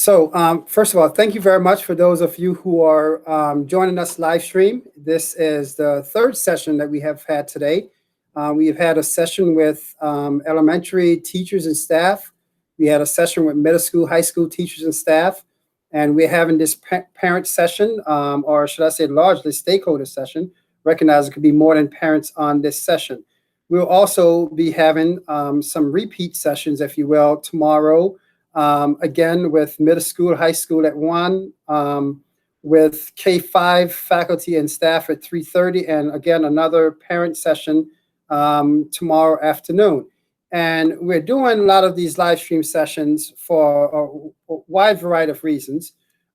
First of all, thank you very much for those of you who are joining us live stream. This is the third session that we have had today. We have had a session with elementary teachers and staff. We had a session with middle school, high school teachers and staff. And we're having this parent session, or should I say largely stakeholder session. Recognize it could be more than parents on this session. We'll also be having some repeat sessions, if you will, tomorrow. Again, with middle school, high school at 1, with K-5 faculty and staff at 3:30, and again, another parent session tomorrow afternoon. And we're doing a lot of these live stream sessions for a wide variety of reasons.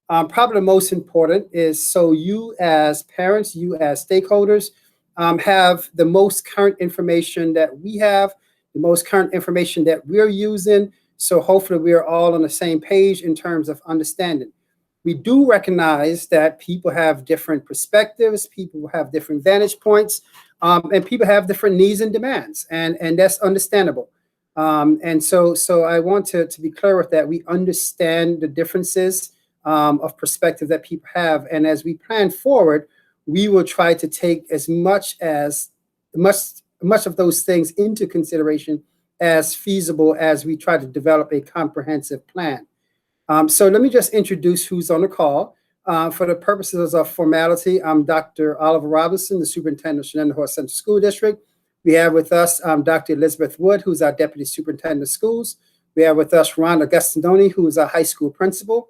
Probably the most important is so you as parents, you as stakeholders, have the most current information that we have, the most current information that we're using. So hopefully we're all on the same page in terms of understanding. We do recognize that people have different perspectives, people have different vantage points, and people have different needs and demands, and that's understandable. And so I want to be clear with that. We understand the differences of perspective that people have, and as we plan forward, we will try to take as much of those things into consideration as feasible as we try to develop a comprehensive plan. So let me just introduce who's on the call. For the purposes of formality, I'm Dr. Oliver Robinson, the Superintendent of Shenandoah Central School District. We have with us Dr. Elizabeth Wood, who's our Deputy Superintendent of Schools. We have with us Ron Augustinoni, who is our high school principal.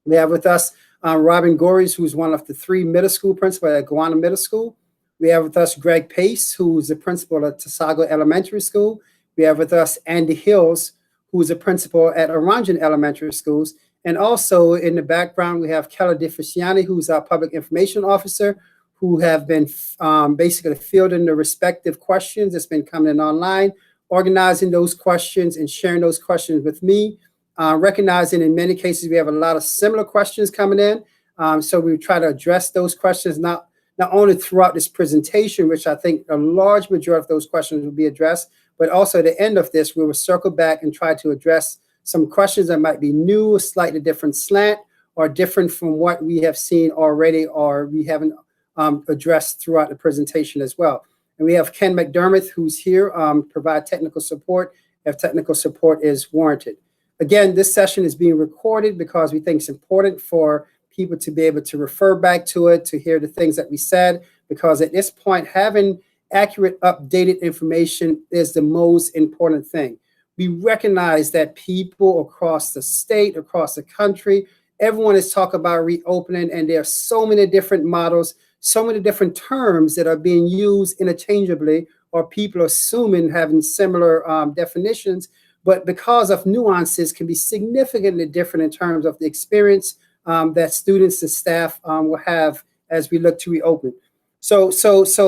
We have with us Robin Gories, who's one of the 3 middle school principals at Guana Middle School. We have with us Greg Pace, who's the principal at Tasago Elementary School. We have with us Andy Hills, who is a principal at Oranjan Elementary Schools. And also in the background, we have Kelly DeFisciani, who's our public information officer, who have been basically fielding the respective questions that's been coming in online, organizing those questions and sharing those questions with me, recognizing in many cases we have a lot of similar questions coming in. So we try to address those questions not only throughout this presentation, which I think a large majority of those questions will be addressed, but also at the end of this, we will circle back and try to address some questions that might be new, a slightly different slant, or different from what we have seen already or we haven't addressed throughout the presentation as well. And we have Ken McDermott, who's here, provide technical support if technical support is warranted. Again, this session is being recorded because we think it's important for people to be able to refer back to it, to hear the things that we said, because at this point, having accurate, updated information is the most important thing. We recognize that people across the state, across the country, everyone is talking about reopening, and there are so many different models, so many different terms that are being used interchangeably, or people assuming having similar definitions, but because of nuances can be significantly different in terms of the experience that students and staff will have as we look to reopen. So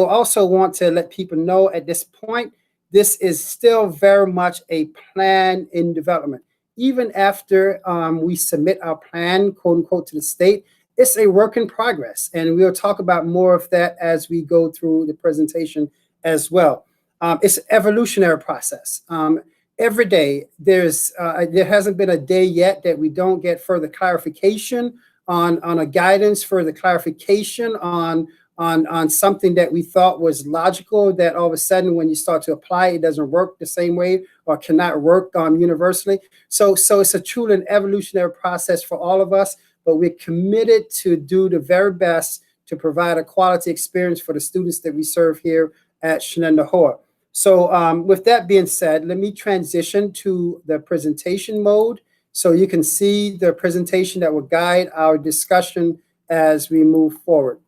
also want to let people know at this point, this is still very much a plan in development. Even after we submit our plan, quote unquote, to the state, it's a work in progress. And we'll talk about more of that as we go through the presentation as well. It's an evolutionary process. Every day, there hasn't been a day yet that we don't get further clarification on a guidance, further clarification on something that we thought was logical, that all of a sudden when you start to apply, it doesn't work the same way or cannot work universally. So it's a truly an evolutionary process for all of us, but we're committed to do the very best to provide a quality experience for the students that we serve here at Shenandoah. So with that being said, let me transition to the presentation mode so you can see the presentation that will guide our discussion as we move forward.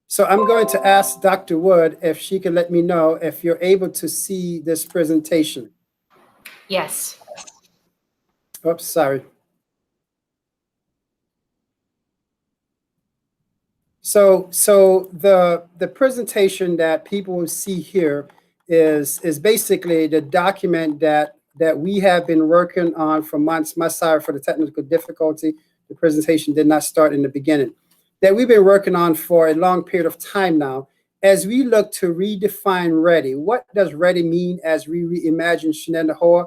So I'm going to ask Dr. Wood if she can let me know if you're able to see this presentation. Yes. Oops, sorry. So the presentation that people will see here is basically the document that we have been working on for months. My sorry for the technical difficulty. The presentation did not start in the beginning. That we've been working on for a long period of time now. as we look to redefine ready, what does ready mean as we reimagine Shenandoah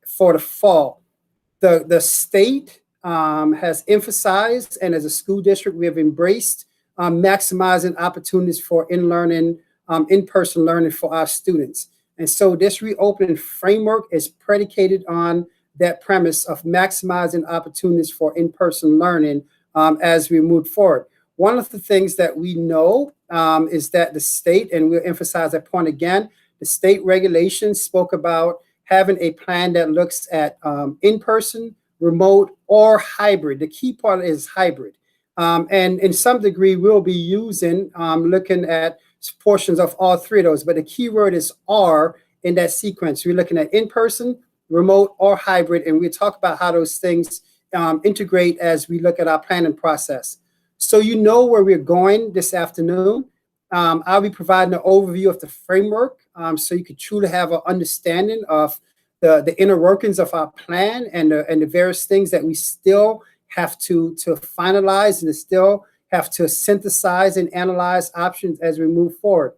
for the fall? The state has emphasized, and as a school district, we have embraced maximizing opportunities for in-person learning for our students. And so this reopening framework is predicated on that premise of maximizing opportunities for in-person learning as we move forward. One of the things that we know is that the state, and we'll emphasize that point again, the state regulations spoke about having a plan that looks at in-person, remote, or hybrid. The key part is hybrid. And in some degree, we'll be using, looking at portions of all three of those, but the key word is R in that sequence. We're looking at in-person, remote, or hybrid, and we'll talk about how those things integrate as we look at our planning process. So you know where we're going this afternoon. I'll be providing an overview of the framework so you could truly have an understanding of the inner workings of our plan and the various things that we still have to finalize and still have to synthesize and analyze options as we move forward.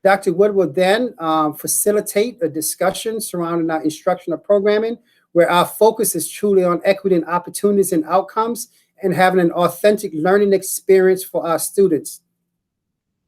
Dr. Wood will then facilitate a discussion surrounding our instructional programming, where our focus is truly on equity and opportunities and outcomes and having an authentic learning experience for our students.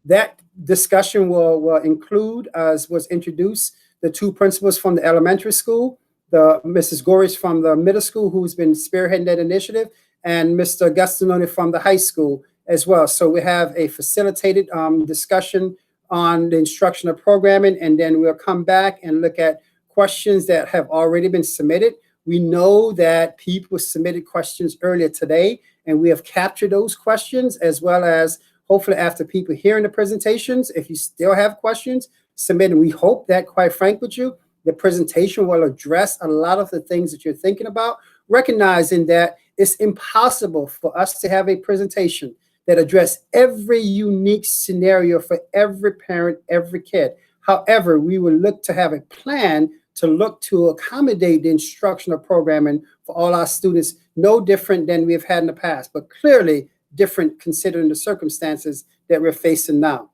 That discussion will include, as was introduced, the two principals from the elementary school, Mrs. Goris from the middle school, who's been spearheading that initiative, and Mr. Gastononi from the high school as well. So we have a facilitated discussion on the instructional programming, and then we'll come back and look at questions that have already been submitted. We know that people submitted questions earlier today, and we have captured those questions, as well as hopefully after people hearing the presentations, if you still have questions, submit. And we hope that, quite frank with you, the presentation will address a lot of the things that you're thinking about, recognizing that it's impossible for us to have a presentation that address every unique scenario for every parent, every kid. However, we will look to have a plan to look to accommodate the instructional programming for all our students, no different than we've had in the past, but clearly different considering the circumstances that we're facing now.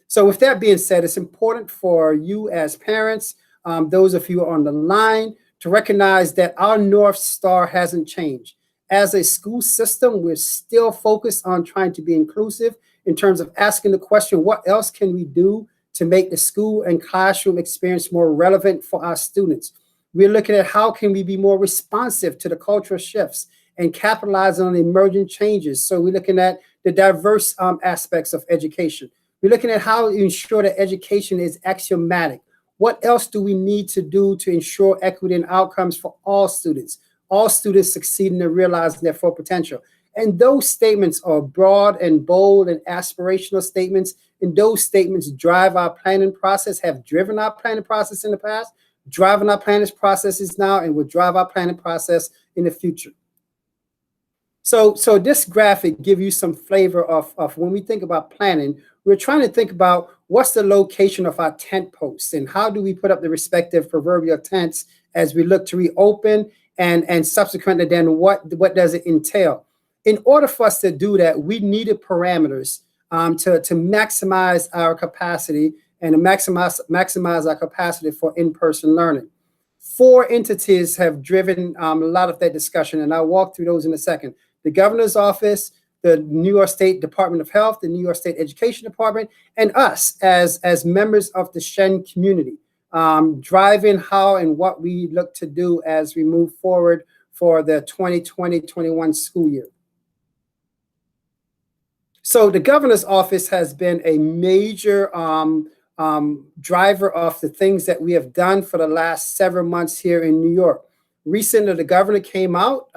So with that being said, it's important for you as parents, those of you on the line, to recognize that our North Star hasn't changed. As a school system, we're still focused on trying to be inclusive in terms of asking the question, what else can we do to make the school and classroom experience more relevant for our students? We're looking at how can we be more responsive to the cultural shifts and capitalize on emerging changes. So we're looking at the diverse aspects of education. We're looking at how to ensure that education is axiomatic. What else do we need to do to ensure equity and outcomes for all students succeeding and realizing their full potential? And those statements are broad and bold and aspirational statements. And those statements drive our planning process, have driven our planning process in the past, driving our planning processes now, and will drive our planning process in the future. So this graphic gives you some flavor of when we think about planning, we're trying to think about what's the location of our tent posts and how do we put up the respective proverbial tents as we look to reopen, and subsequently then what does it entail? In order for us to do that, we needed parameters to maximize our capacity and to maximize our capacity for in-person learning. 4 entities have driven a lot of that discussion, and I'll walk through those in a second. The governor's office, the New York State Department of Health, the New York State Education Department, and us as members of the Shen community, driving how and what we look to do as we move forward for the 2020-21 school year. So the governor's office has been a major driver of the things that we have done for the last several months here in New York. Recently, the governor came out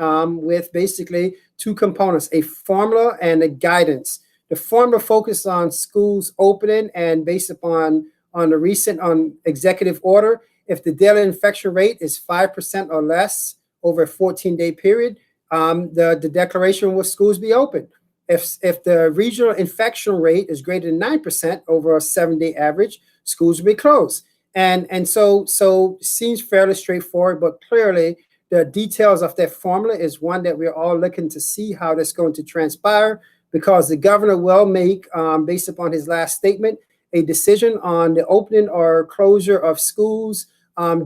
with basically 2 components, a formula and a guidance. The formula focused on schools opening, and based upon the recent executive order, if the daily infection rate is 5% or less over a 14-day period, the declaration will schools be open. If the regional infection rate is greater than 9% over a 7-day average, schools will be closed. And so it seems fairly straightforward, but clearly the details of that formula is one that we're all looking to see how that's going to transpire. because the governor will make, based upon his last statement, a decision on the opening or closure of schools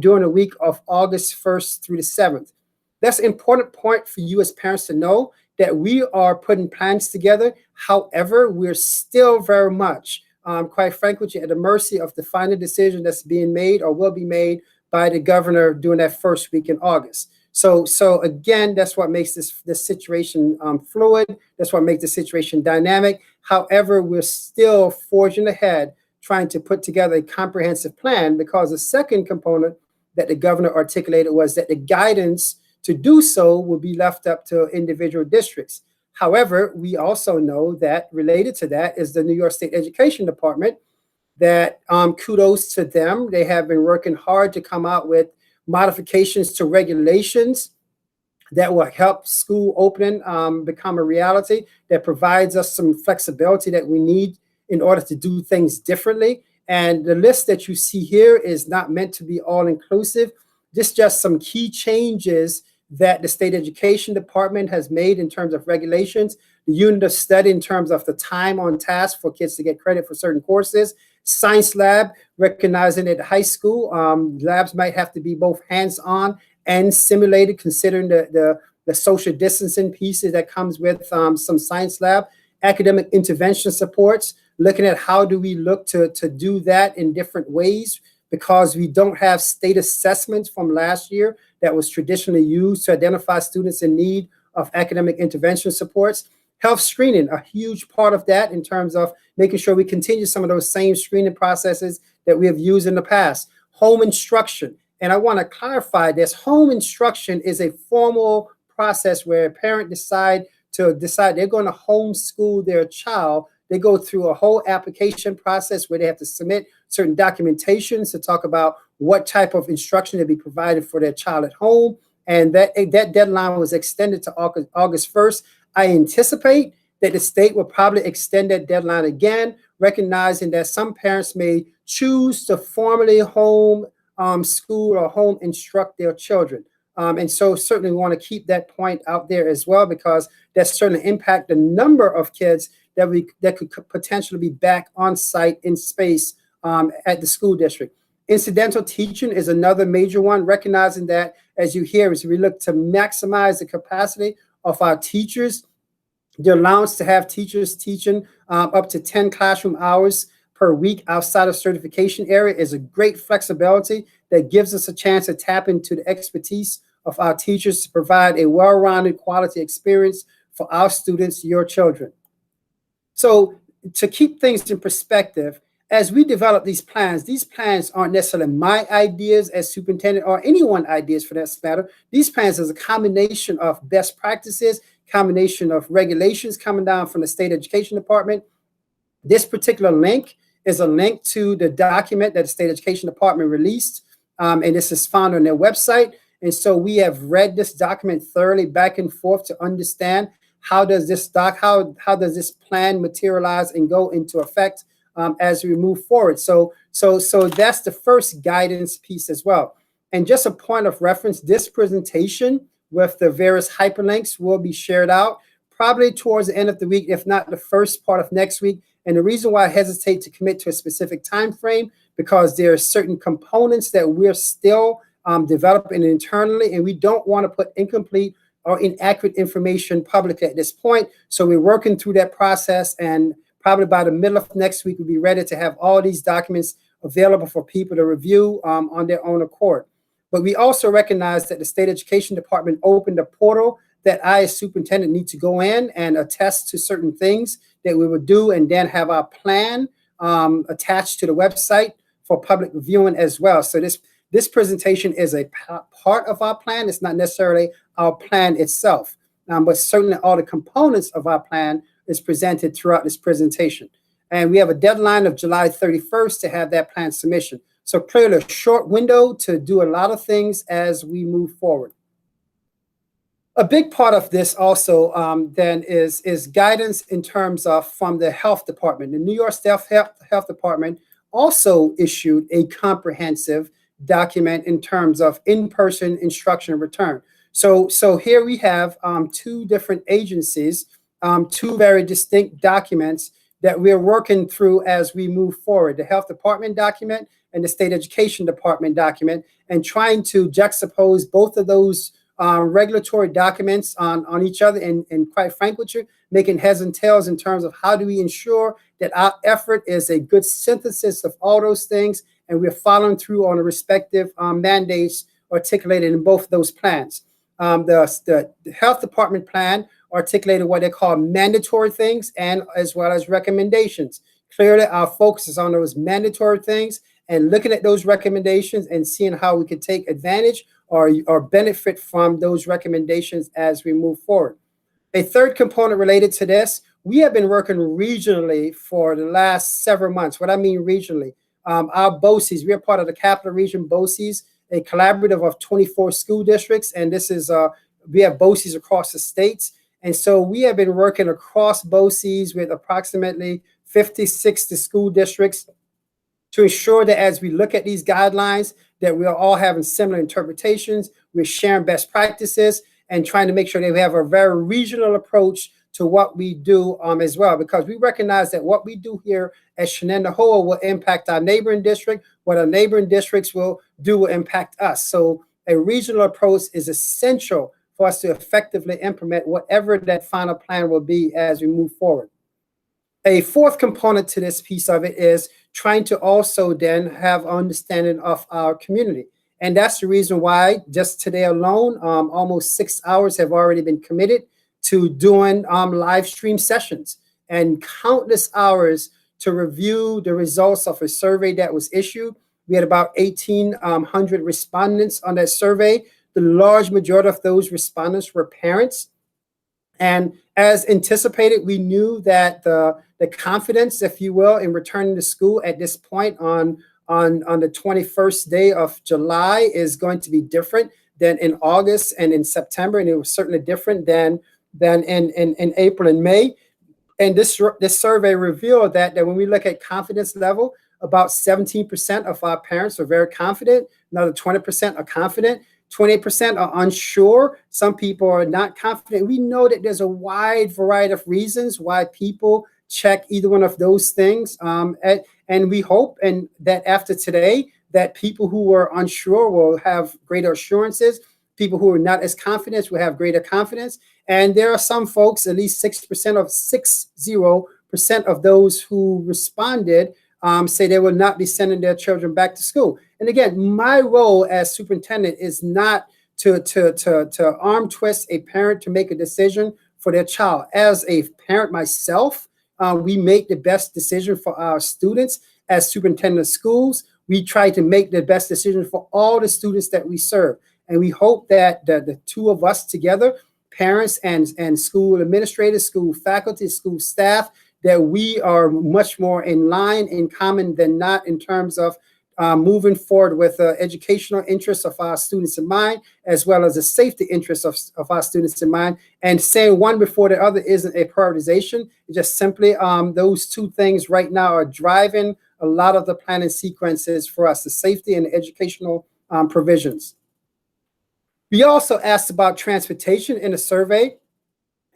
during the week of August 1st through the 7th. That's an important point for you as parents to know, that we are putting plans together. However, we're still very much, quite frankly, at the mercy of the final decision that's being made or will be made by the governor during that first week in August. So again, that's what makes this situation fluid. That's what makes the situation dynamic. However, we're still forging ahead, trying to put together a comprehensive plan, because the second component that the governor articulated was that the guidance to do so will be left up to individual districts. However, we also know that related to that is the New York State Education Department, that kudos to them. They have been working hard to come out with modifications to regulations that will help school opening become a reality, that provides us some flexibility that we need in order to do things differently. And the list that you see here is not meant to be all inclusive. This is just some key changes that the State Education Department has made in terms of regulations, the unit of study in terms of the time on task for kids to get credit for certain courses, science lab, recognizing at high school, labs might have to be both hands-on and simulated, considering the social distancing pieces that comes with some science lab, academic intervention supports, looking at how do we look to do that in different ways, because we don't have state assessments from last year that was traditionally used to identify students in need of academic intervention supports. Health screening, a huge part of that in terms of making sure we continue some of those same screening processes that we have used in the past. Home instruction, and I want to clarify this, home instruction is a formal process where a parent decide they're going to homeschool their child. They go through a whole application process where they have to submit certain documentations to talk about what type of instruction to be provided for their child at home. And that deadline was extended to August 1st. I anticipate that the state will probably extend that deadline again, recognizing that some parents may choose to formally home school or home instruct their children. And so certainly we want to keep that point out there as well, because that certainly impact the number of kids that could potentially be back on site in space at the school district. Incidental teaching is another major one, recognizing that, as you hear, as we look to maximize the capacity of our teachers, the allowance to have teachers teaching up to 10 classroom hours per week outside of certification area is a great flexibility that gives us a chance to tap into the expertise of our teachers to provide a well-rounded quality experience for our students, your children. So to keep things in perspective, as we develop these plans aren't necessarily my ideas as superintendent or anyone's ideas for that matter. These plans is a combination of best practices, combination of regulations coming down from the State Education Department. This particular link is a link to the document that the State Education Department released, and this is found on their website. And so we have read this document thoroughly back and forth to understand how does this plan materialize and go into effect as we move forward. So that's the first guidance piece as well. And just a point of reference, this presentation with the various hyperlinks will be shared out probably towards the end of the week, if not the first part of next week. And the reason why I hesitate to commit to a specific time frame, because there are certain components that we're still developing internally, and we don't want to put incomplete or inaccurate information publicly at this point. So we're working through that process, and probably by the middle of next week, we'll be ready to have all these documents available for people to review on their own accord. But we also recognize that the State Education Department opened a portal that I, as superintendent, need to go in and attest to certain things that we would do, and then have our plan attached to the website for public viewing as well. So this presentation is a part of our plan. It's not necessarily our plan itself, but certainly all the components of our plan is presented throughout this presentation. And we have a deadline of July 31st to have that plan submission. So clearly a short window to do a lot of things as we move forward. A big part of this also then is guidance in terms of from the health department. The New York State Health Department also issued a comprehensive document in terms of in-person instruction return. So here we have two different agencies two very distinct documents that we're working through as we move forward, the Health Department document and the State Education Department document, and trying to juxtapose both of those regulatory documents on each other, and quite frankly with you, making heads and tails in terms of how do we ensure that our effort is a good synthesis of all those things, and we're following through on the respective mandates articulated in both of those plans. The Health Department plan articulated what they call mandatory things and as well as recommendations. Clearly, our focus is on those mandatory things and looking at those recommendations and seeing how we can take advantage or benefit from those recommendations as we move forward. A third component related to this, we have been working regionally for the last several months. What I mean regionally, our BOCES, we are part of the Capital Region BOCES, a collaborative of 24 school districts, and this is, we have BOCES across the states. And so we have been working across BOCES with approximately 50, 60 school districts to ensure that as we look at these guidelines, that we are all having similar interpretations, we're sharing best practices, and trying to make sure that we have a very regional approach to what we do as well, because we recognize that what we do here at Shenandoah will impact our neighboring district. What our neighboring districts will do will impact us. So a regional approach is essential for us to effectively implement whatever that final plan will be as we move forward. A fourth component to this piece of it is trying to also then have understanding of our community. And that's the reason why just today alone, almost 6 hours have already been committed to doing live stream sessions and countless hours to review the results of a survey that was issued. We had about 1,800 respondents on that survey. The large majority of those respondents were parents. And as anticipated, we knew that the confidence, if you will, in returning to school at this point on the 21st day of July is going to be different than in August and in September. And it was certainly different than in April and May. And this survey revealed that when we look at confidence level, about 17% of our parents are very confident. Another 20% are confident. 28% are unsure. Some people are not confident. We know that there's a wide variety of reasons why people check either one of those things. And we hope that after today, that people who are unsure will have greater assurances. People who are not as confident will have greater confidence. And there are some folks, at least 60% of those who responded say they will not be sending their children back to school. And again, my role as superintendent is not to arm twist a parent to make a decision for their child. As a parent myself, we make the best decision for our students. As superintendent of schools, we try to make the best decision for all the students that we serve. And we hope that the two of us together, parents and school administrators, school faculty, school staff, that we are much more in line, in common than not in terms of moving forward with the educational interests of our students in mind, as well as the safety interests of our students in mind. And saying one before the other isn't a prioritization. It's just simply those two things right now are driving a lot of the planning sequences for us, the safety and the educational provisions. We also asked about transportation in the survey.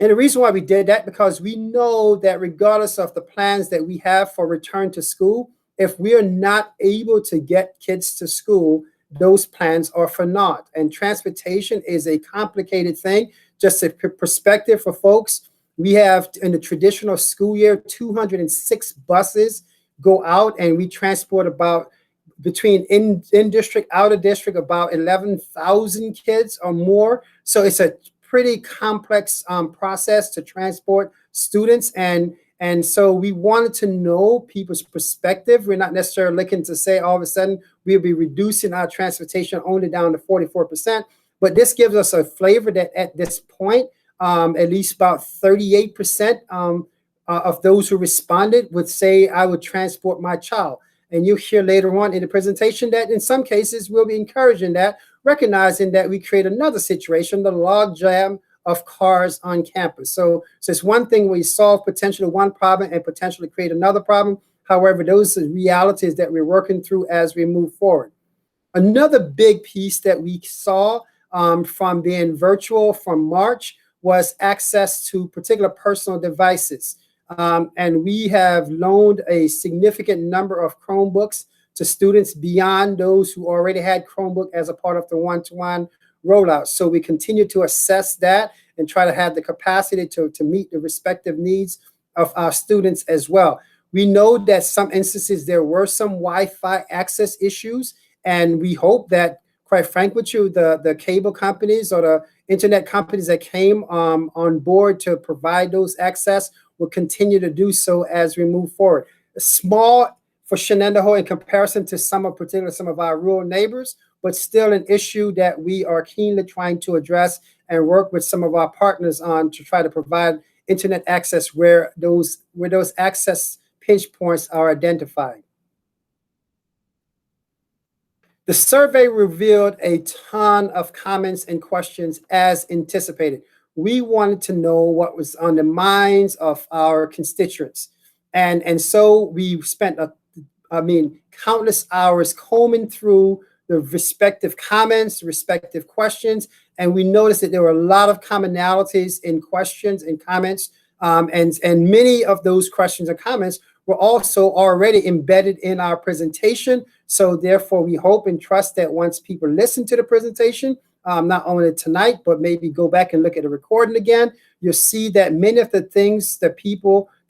And the reason why we did that, because we know that regardless of the plans that we have for return to school, if we are not able to get kids to school, those plans are for naught. And transportation is a complicated thing. Just a perspective for folks, we have in the traditional school year, 206 buses go out, and we transport about between in-district, out-of-district, about 11,000 kids or more. So it's a pretty complex process to transport students. And so we wanted to know people's perspective. We're not necessarily looking to say all of a sudden we'll be reducing our transportation only down to 44%. But this gives us a flavor that at this point, at least about 38% of those who responded would say, I would transport my child. And you'll hear later on in the presentation that in some cases we'll be encouraging that, recognizing that we create another situation, the log jam of cars on campus. So it's one thing where you solve potentially one problem and potentially create another problem. However, those are realities that we're working through as we move forward. Another big piece that we saw from being virtual from March was access to particular personal devices. And we have loaned a significant number of Chromebooks to students beyond those who already had Chromebook as a part of the one-to-one rollout. So we continue to assess that and try to have the capacity to meet the respective needs of our students as well. We know that some instances there were some Wi-Fi access issues, and we hope that, quite frank with you, the cable companies or the internet companies that came on board to provide those access will continue to do so as we move forward. Small for Shenandoah in comparison to some of our rural neighbors, but still an issue that we are keenly trying to address and work with some of our partners on to try to provide internet access where those access pinch points are identified. The survey revealed a ton of comments and questions as anticipated. We wanted to know what was on the minds of our constituents. And so we spent countless hours combing through the respective comments, respective questions, and we noticed that there were a lot of commonalities in questions and comments, and many of those questions and comments were also already embedded in our presentation. So therefore, we hope and trust that once people listen to the presentation, not only tonight, but maybe go back and look at the recording again, you'll see that many of the things that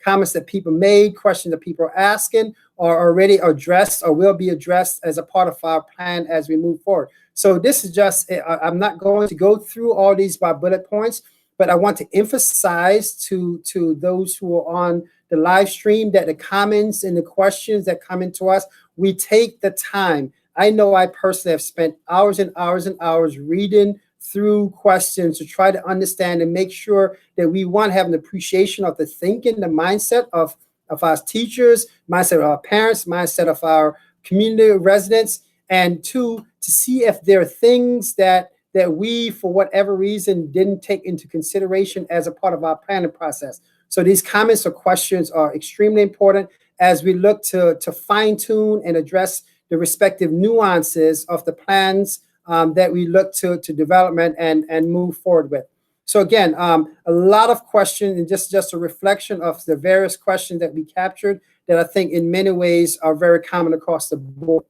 comments that people made, questions that people are asking are already addressed or will be addressed as a part of our plan as we move forward. So this is just, I'm not going to go through all these by bullet points, but I want to emphasize to those who are on the live stream that the comments and the questions that come into us, we take the time. I know I personally have spent hours and hours and hours reading through questions to try to understand and make sure that we, one, have an appreciation of the thinking, the mindset of our teachers, mindset of our parents, mindset of our community residents, and two, to see if there are things that we, for whatever reason, didn't take into consideration as a part of our planning process. So these comments or questions are extremely important as we look to fine tune and address the respective nuances of the plans that we look to development and move forward with. So again, a lot of questions and just a reflection of the various questions that we captured that I think in many ways are very common across the board.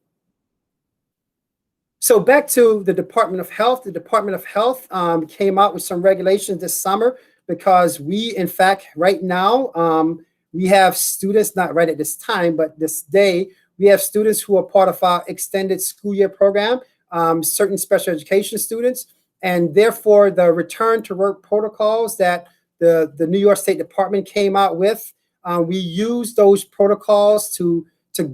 So back to the Department of Health. The Department of Health came out with some regulations this summer because we, in fact, right now, we have students, not right at this time, but this day, we have students who are part of our extended school year program, certain special education students, and therefore the return to work protocols that the New York State Department came out with, we use those protocols to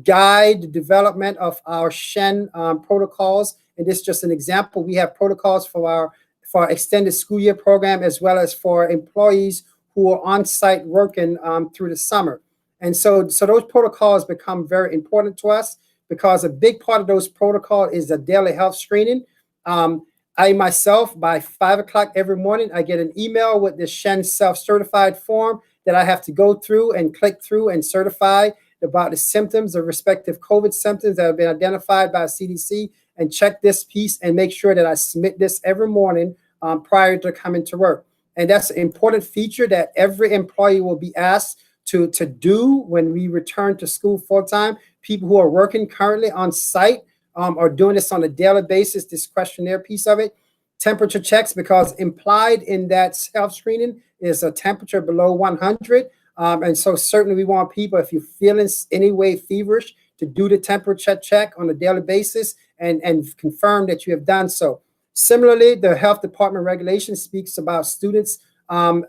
guide the development of our Shen protocols. And this is just an example. We have protocols for our extended school year program, as well as for employees who are on site working through the summer. And so those protocols become very important to us because a big part of those protocols is the daily health screening. I myself, by 5 o'clock every morning, I get an email with the Shen self-certified form that I have to go through and click through and certify about the symptoms, the respective COVID symptoms that have been identified by CDC, and check this piece and make sure that I submit this every morning prior to coming to work. And that's an important feature that every employee will be asked to do when we return to school full-time. People who are working currently on site are doing this on a daily basis, this questionnaire piece of it. Temperature checks, because implied in that self-screening is a temperature below 100. And so certainly we want people, if you're feeling any way feverish, to do the temperature check on a daily basis and confirm that you have done so. Similarly, the health department regulation speaks about students and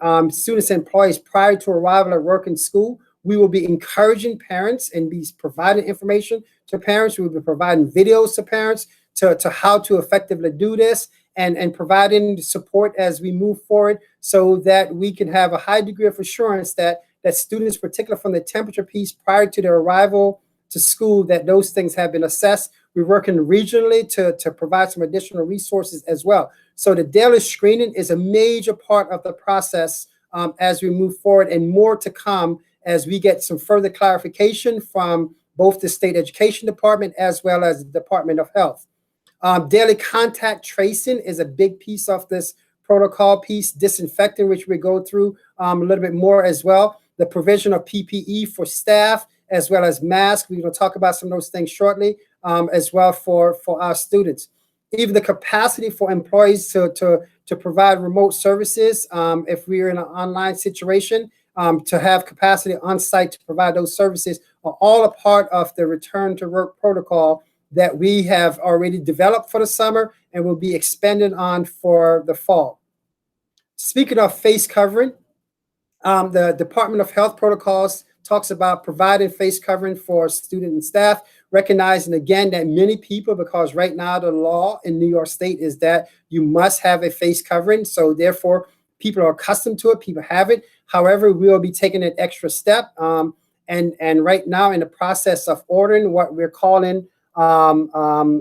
employees prior to arrival at work in school. We will be encouraging parents and be providing information to parents. We will be providing videos to parents to how to effectively do this and providing support as we move forward so that we can have a high degree of assurance that students, particularly from the temperature piece prior to their arrival to school, that those things have been assessed. We're working regionally to provide some additional resources as well. So the daily screening is a major part of the process as we move forward, and more to come as we get some further clarification from both the state education department as well as the Department of Health. Daily contact tracing is a big piece of this protocol piece, disinfecting, which we go through a little bit more as well, the provision of PPE for staff, as well as masks. We're going to talk about some of those things shortly, as well for our students. Even the capacity for employees to provide remote services, if we're in an online situation, to have capacity on site to provide those services are all a part of the return to work protocol that we have already developed for the summer and will be expanded on for the fall. Speaking of face covering, the Department of Health protocols talks about providing face covering for students and staff, recognizing again that many people, because right now the law in New York State is that you must have a face covering. So therefore, people are accustomed to it, people have it. However, we will be taking an extra step. And right now in the process of ordering what we're calling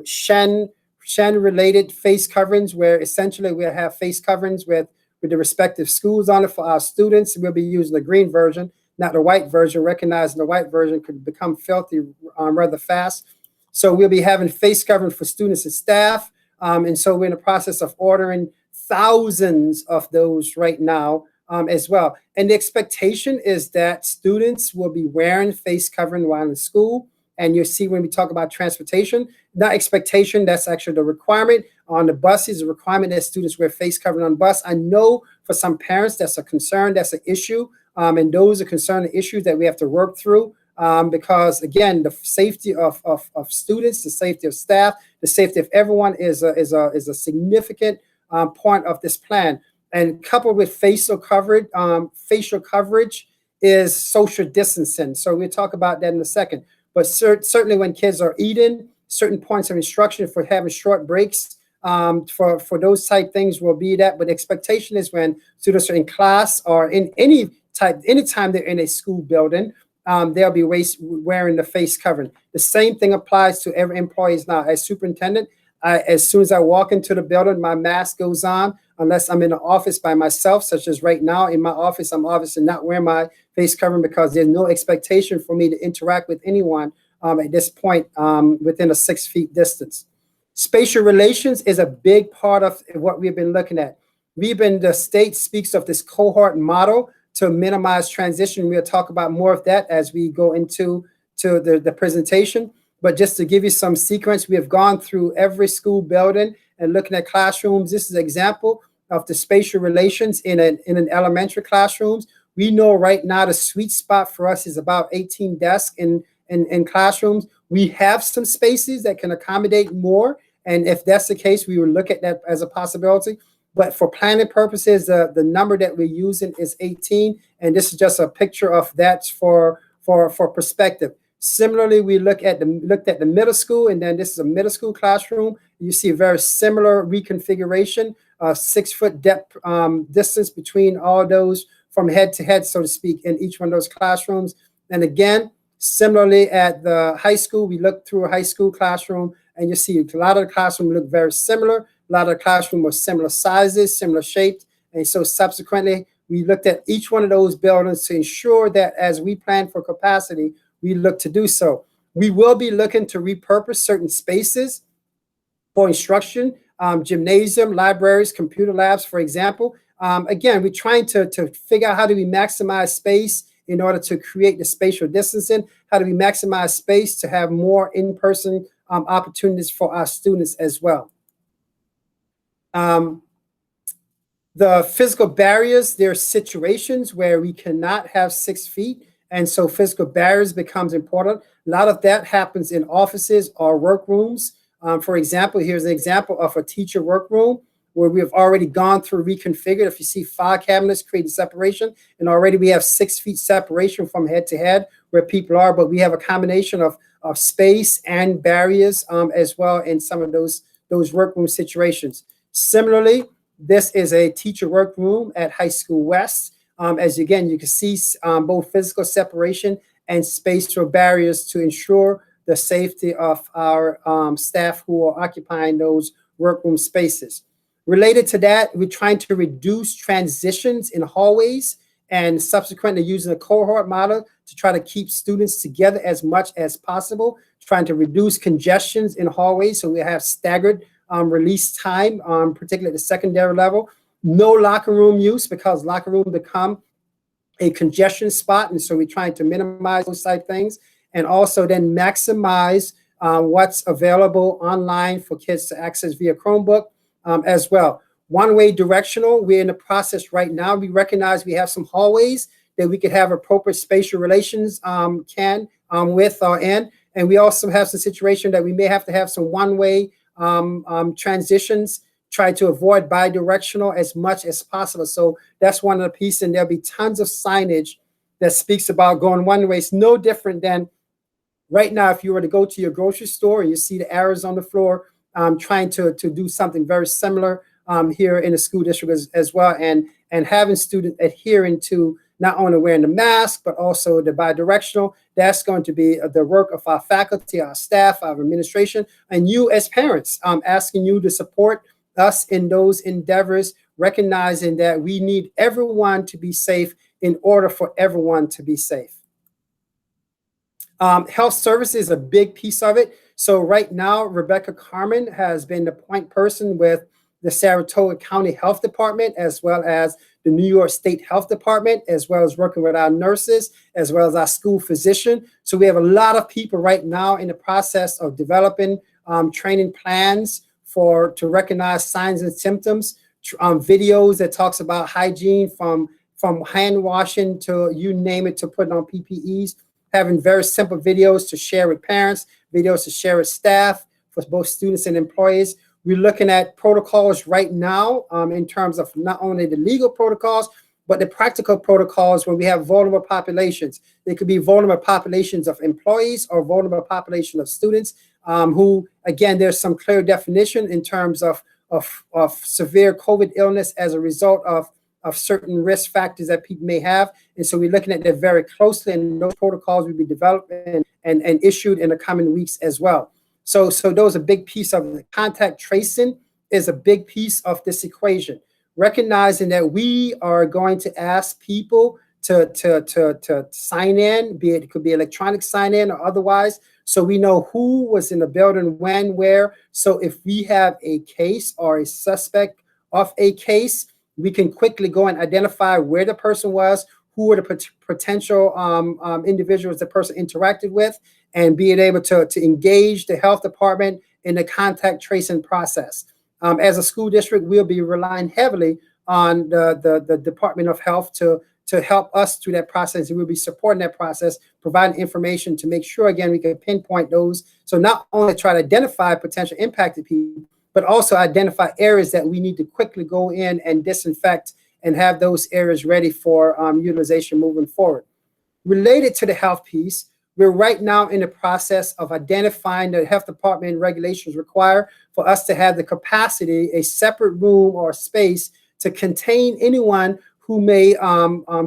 Shen related face coverings, where essentially we'll have face coverings with the respective schools on it for our students. We'll be using the green version, not the white version, recognizing the white version could become filthy rather fast. So we'll be having face covering for students and staff. And so we're in the process of ordering thousands of those right now as well. And the expectation is that students will be wearing face covering while in school. And you'll see when we talk about transportation, not expectation, that's actually the requirement. On the buses, the requirement that students wear face covering on bus. I know for some parents that's a concern, that's an issue. And those are concerning issues that we have to work through because, again, the safety of students, the safety of staff, the safety of everyone is a significant point of this plan. And coupled with facial coverage is social distancing. So we'll talk about that in a second. But certainly when kids are eating, certain points of instruction for having short breaks, for those type things will be that. But the expectation is when students are in class or in anytime they're in a school building, they'll be wearing the face covering. The same thing applies to every employee now. As superintendent, as soon as I walk into the building, my mask goes on, unless I'm in the office by myself, such as right now in my office. I'm obviously not wearing my face covering because there's no expectation for me to interact with anyone at this point within a 6 feet distance. Spatial relations is a big part of what we've been looking at. The state speaks of this cohort model to minimize transition. We'll talk about more of that as we go into the presentation. But just to give you some sequence, we have gone through every school building and looking at classrooms. This is an example of the spatial relations in an elementary classrooms. We know right now the sweet spot for us is about 18 desks in classrooms. We have some spaces that can accommodate more. And if that's the case, we will look at that as a possibility. But for planning purposes, the number that we're using is 18. And this is just a picture of that for perspective. Similarly, we looked at the middle school, and then this is a middle school classroom. You see a very similar reconfiguration, 6 foot depth distance between all those from head to head, so to speak, in each one of those classrooms. And again, similarly at the high school, we looked through a high school classroom, and you see a lot of the classrooms look very similar. A lot of the classrooms were similar sizes, similar shaped. And so subsequently, we looked at each one of those buildings to ensure that as we plan for capacity, we look to do so. We will be looking to repurpose certain spaces for instruction, gymnasium, libraries, computer labs, for example. Again, we're trying to figure out how do we maximize space in order to create the spatial distancing. How do we maximize space to have more in-person opportunities for our students as well. The physical barriers, there are situations where we cannot have 6 feet. And so physical barriers becomes important. A lot of that happens in offices or workrooms. For example, here's an example of a teacher workroom where we have already gone through reconfigured. If you see file cabinets creating separation, and already we have 6 feet separation from head to head where people are, but we have a combination of space and barriers as well in some of those workroom situations. Similarly, this is a teacher workroom at High School West. As again, you can see both physical separation and spatial barriers to ensure the safety of our staff who are occupying those workroom spaces. Related to that, we're trying to reduce transitions in hallways and subsequently using a cohort model to try to keep students together as much as possible, trying to reduce congestions in hallways so we have staggered release time, particularly at the secondary level. No locker room use, because locker room become a congestion spot, and so we're trying to minimize those type things, and also then maximize what's available online for kids to access via Chromebook as well. One-way directional, we're in the process right now. We recognize we have some hallways that we could have appropriate spatial relations with or in, and we also have some situation that we may have to have some one-way transitions, try to avoid bi-directional as much as possible. So that's one of the pieces, and there'll be tons of signage that speaks about going one way. It's no different than right now if you were to go to your grocery store and you see the arrows on the floor, trying to do something very similar here in the school district as well, and having students adhering to not only wearing the mask, but also the bi-directional. That's going to be the work of our faculty, our staff, our administration, and you as parents, asking you to support us in those endeavors, recognizing that we need everyone to be safe in order for everyone to be safe. Health services is a big piece of it. So right now, Rebecca Carmen has been the point person with the Saratoga County Health Department, as well as the New York State Health Department, as well as working with our nurses, as well as our school physician. So we have a lot of people right now in the process of developing training plans to recognize signs and symptoms, videos that talks about hygiene from hand washing to you name it, to putting on PPEs, having very simple videos to share with parents, videos to share with staff for both students and employees. We're looking at protocols right now in terms of not only the legal protocols, but the practical protocols when we have vulnerable populations. They could be vulnerable populations of employees or vulnerable population of students who, again, there's some clear definition in terms of severe COVID illness as a result of certain risk factors that people may have. And so we're looking at that very closely, and those protocols will be developed and issued in the coming weeks as well. So those are a big piece of it. Contact tracing is a big piece of this equation, recognizing that we are going to ask people to sign in, it could be electronic sign in or otherwise, so we know who was in the building, when, where. So if we have a case or a suspect of a case, we can quickly go and identify where the person was, who were the potential individuals the person interacted with, and being able to engage the health department in the contact tracing process. As a school district, we'll be relying heavily on the Department of Health to help us through that process, and we'll be supporting that process, providing information to make sure, again, we can pinpoint those. So not only try to identify potential impacted people, but also identify areas that we need to quickly go in and disinfect and have those areas ready for utilization moving forward. Related to the health piece, we're right now in the process of identifying the health department regulations require for us to have the capacity, a separate room or space to contain anyone who may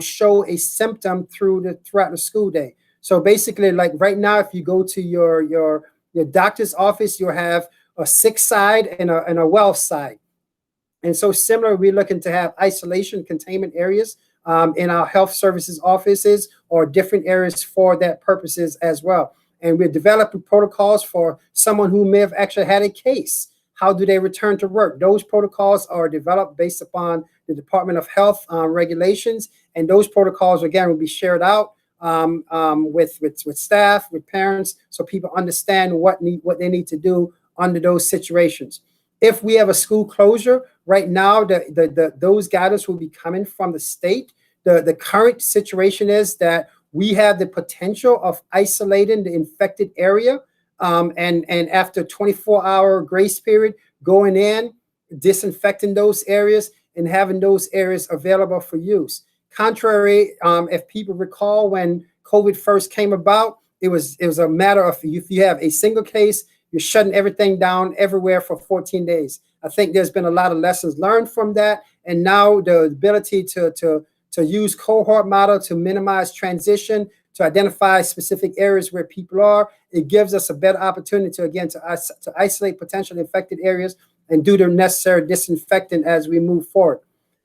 show a symptom throughout the school day. So basically, like right now, if you go to your doctor's office, you'll have a sick side and a well side. And so similar, we're looking to have isolation containment areas in our health services offices or different areas for that purposes as well. And we're developing protocols for someone who may have actually had a case. How do they return to work? Those protocols are developed based upon the Department of Health regulations. And those protocols, again, will be shared out with staff, with parents, so people understand what they need to do under those situations. If we have a school closure, right now, those guidance will be coming from the state. The current situation is that we have the potential of isolating the infected area, and after 24-hour grace period, going in, disinfecting those areas, and having those areas available for use. Contrary, if people recall when COVID first came about, it was a matter of if you have a single case, you're shutting everything down everywhere for 14 days. I think there's been a lot of lessons learned from that. And now the ability to use cohort model to minimize transition, to identify specific areas where people are, it gives us a better opportunity to isolate potential infected areas and do the necessary disinfecting as we move forward.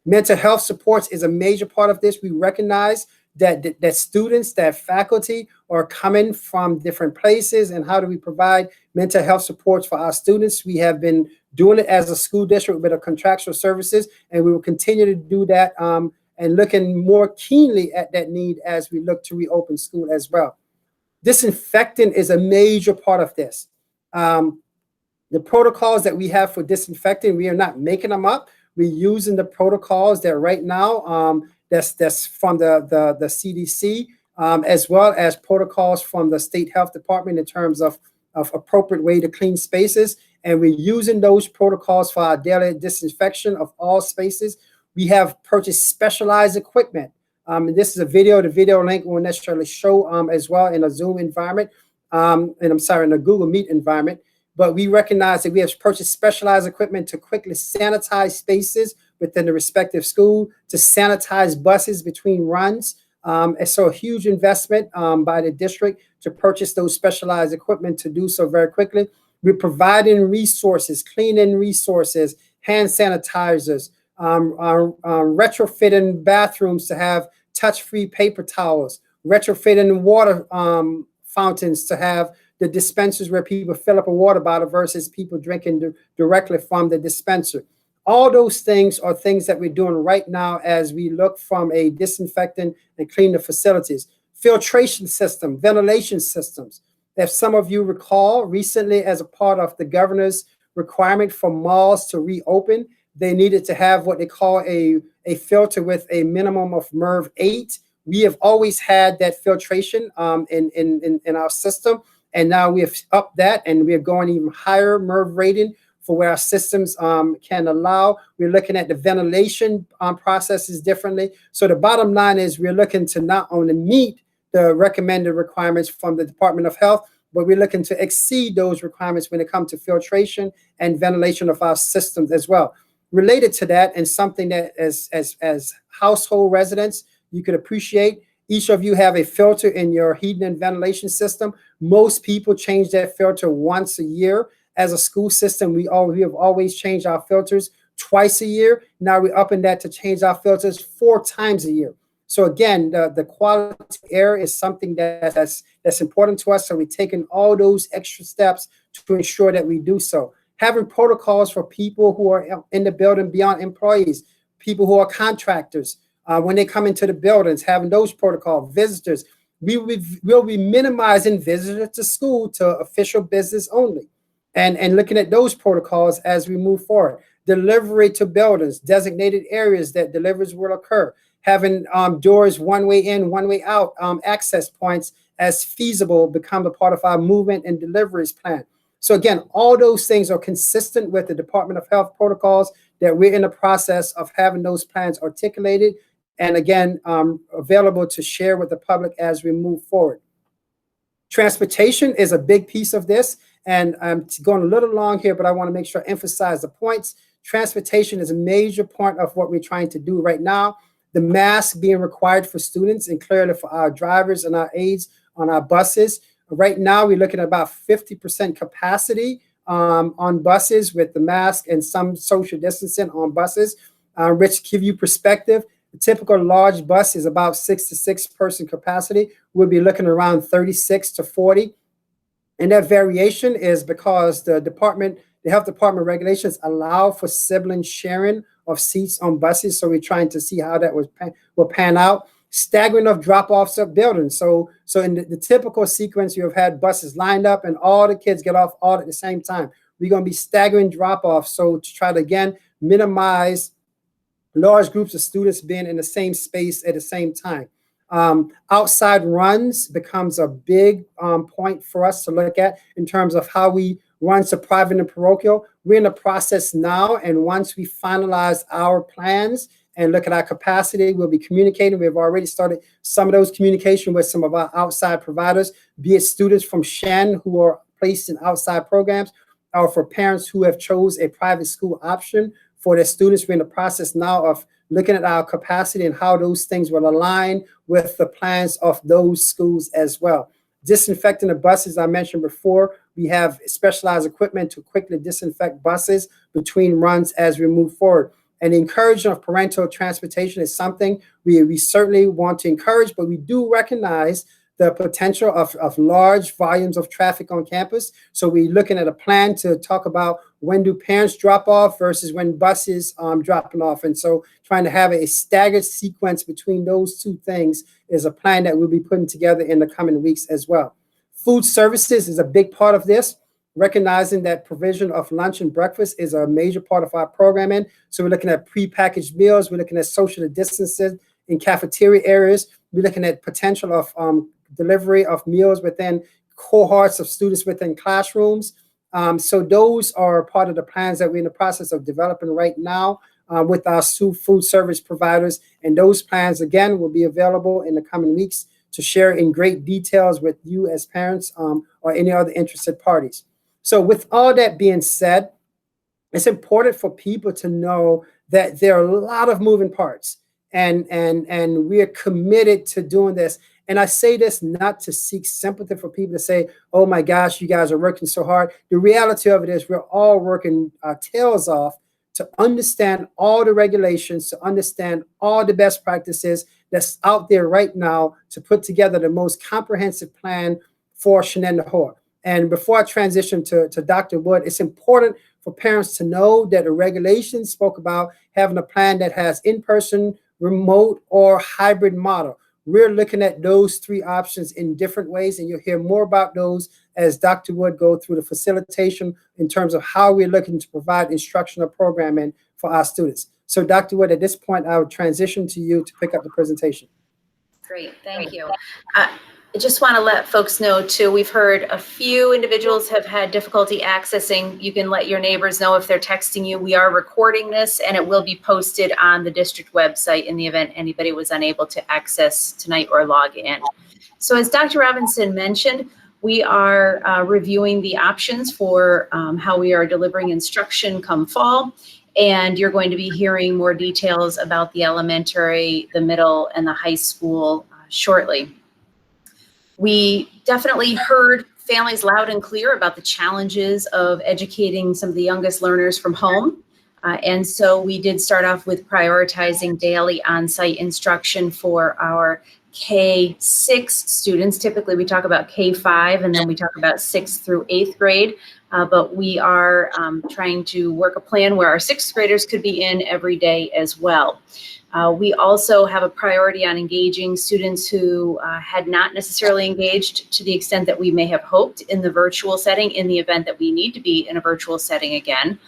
Mental health supports is a major part of this. We recognize that students, that faculty are coming from different places, and how do we provide mental health supports for our students. We have been doing it as a school district with our contractual services, and we will continue to do that and looking more keenly at that need as we look to reopen school as well. Disinfecting is a major part of this. The protocols that we have for disinfecting, we are not making them up. We're using the protocols that right now that's from the CDC, as well as protocols from the State Health Department in terms of appropriate way to clean spaces. And we're using those protocols for our daily disinfection of all spaces. We have purchased specialized equipment. And this is a video. The video link won't necessarily show as well in a Zoom environment, and I'm sorry, in a Google Meet environment. But we recognize that we have purchased specialized equipment to quickly sanitize spaces within the respective school, to sanitize buses between runs. And so a huge investment by the district to purchase those specialized equipment to do so very quickly. We're providing resources, cleaning resources, hand sanitizers, retrofitting bathrooms to have touch-free paper towels, retrofitting water fountains to have the dispensers where people fill up a water bottle versus people drinking directly from the dispenser. All those things are things that we're doing right now as we look from a disinfecting and clean the facilities. Filtration system, ventilation systems. If some of you recall, recently as a part of the governor's requirement for malls to reopen, they needed to have what they call a filter with a minimum of MERV 8. We have always had that filtration in our system. And now we have upped that, and we're going even higher MERV rating for where our systems can allow. We're looking at the ventilation processes differently. So the bottom line is we're looking to not only meet the recommended requirements from the Department of Health, but we're looking to exceed those requirements when it comes to filtration and ventilation of our systems as well. Related to that, and something that as household residents, you could appreciate, each of you have a filter in your heating and ventilation system. Most people change that filter once a year. As a school system, we have always changed our filters twice a year. Now we're upping that to change our filters 4 times a year. So again, the quality of air is something that's important to us. So we're taking all those extra steps to ensure that we do so. Having protocols for people who are in the building beyond employees, people who are contractors, when they come into the buildings, having those protocols, visitors. We'll be minimizing visitors to school to official business only, and looking at those protocols as we move forward. Delivery to buildings, designated areas that deliveries will occur, having doors one way in, one way out, access points as feasible become a part of our movement and deliveries plan. So again, all those things are consistent with the Department of Health protocols that we're in the process of having those plans articulated and again, available to share with the public as we move forward. Transportation is a big piece of this, and I'm going a little long here, but I want to make sure I emphasize the points. Transportation is a major part of what we're trying to do right now. The mask being required for students and clearly for our drivers and our aides on our buses. Right now, we're looking at about 50% capacity on buses with the mask and some social distancing on buses. Rich, give you perspective. The typical large bus is about 6 to 6 person capacity. We'll be looking around 36 to 40. And that variation is because the health department regulations allow for sibling sharing of seats on buses. So we're trying to see how that will pan out. Staggering of drop-offs of buildings. So in the typical sequence, you have had buses lined up and all the kids get off all at the same time. We're going to be staggering drop-offs. So to try to, again, minimize large groups of students being in the same space at the same time. Outside runs becomes a big point for us to look at in terms of how we run to private and parochial. We're in the process now, and once we finalize our plans and look at our capacity, we'll be communicating. We've already started some of those communication with some of our outside providers, be it students from Shen who are placed in outside programs, or for parents who have chose a private school option for their students. We're in the process now of looking at our capacity and how those things will align with the plans of those schools as well. Disinfecting the buses, I mentioned before, we have specialized equipment to quickly disinfect buses between runs as we move forward. And the encouragement of parental transportation is something we certainly want to encourage, but we do recognize the potential of large volumes of traffic on campus. So we're looking at a plan to talk about when do parents drop off versus when buses dropping off. And so trying to have a staggered sequence between those two things is a plan that we'll be putting together in the coming weeks as well. Food services is a big part of this, recognizing that provision of lunch and breakfast is a major part of our programming. So we're looking at prepackaged meals. We're looking at social distancing in cafeteria areas. We're looking at potential of delivery of meals within cohorts of students within classrooms. So those are part of the plans that we're in the process of developing right now with our food service providers. And those plans, again, will be available in the coming weeks to share in great details with you as parents or any other interested parties. So with all that being said, it's important for people to know that there are a lot of moving parts, and we are committed to doing this. And I say this not to seek sympathy for people to say, oh my gosh, you guys are working so hard. The reality of it is we're all working our tails off to understand all the regulations, to understand all the best practices that's out there right now to put together the most comprehensive plan for Shenandoah. And before I transition to Dr. Wood, it's important for parents to know that the regulations spoke about having a plan that has in-person, remote, or hybrid model. We're looking at those three options in different ways, and you'll hear more about those as Dr. Wood go through the facilitation in terms of how we're looking to provide instructional programming for our students. So Dr. Wood, at this point, I would transition to you to pick up the presentation. Great, thank you. I just want to let folks know too, we've heard a few individuals have had difficulty accessing. You can let your neighbors know if they're texting you. We are recording this and it will be posted on the district website in the event anybody was unable to access tonight or log in. So as Dr. Robinson mentioned, we are reviewing the options for how we are delivering instruction come fall. And you're going to be hearing more details about the elementary, the middle, and the high school shortly. We definitely heard families loud and clear about the challenges of educating some of the youngest learners from home. And so we did start off with prioritizing daily on-site instruction for our K-6 students. Typically we talk about K-5 and then we talk about 6th through 8th grade. But we are trying to work a plan where our 6th graders could be in every day as well. We also have a priority on engaging students who had not necessarily engaged to the extent that we may have hoped in the virtual setting in the event that we need to be in a virtual setting again.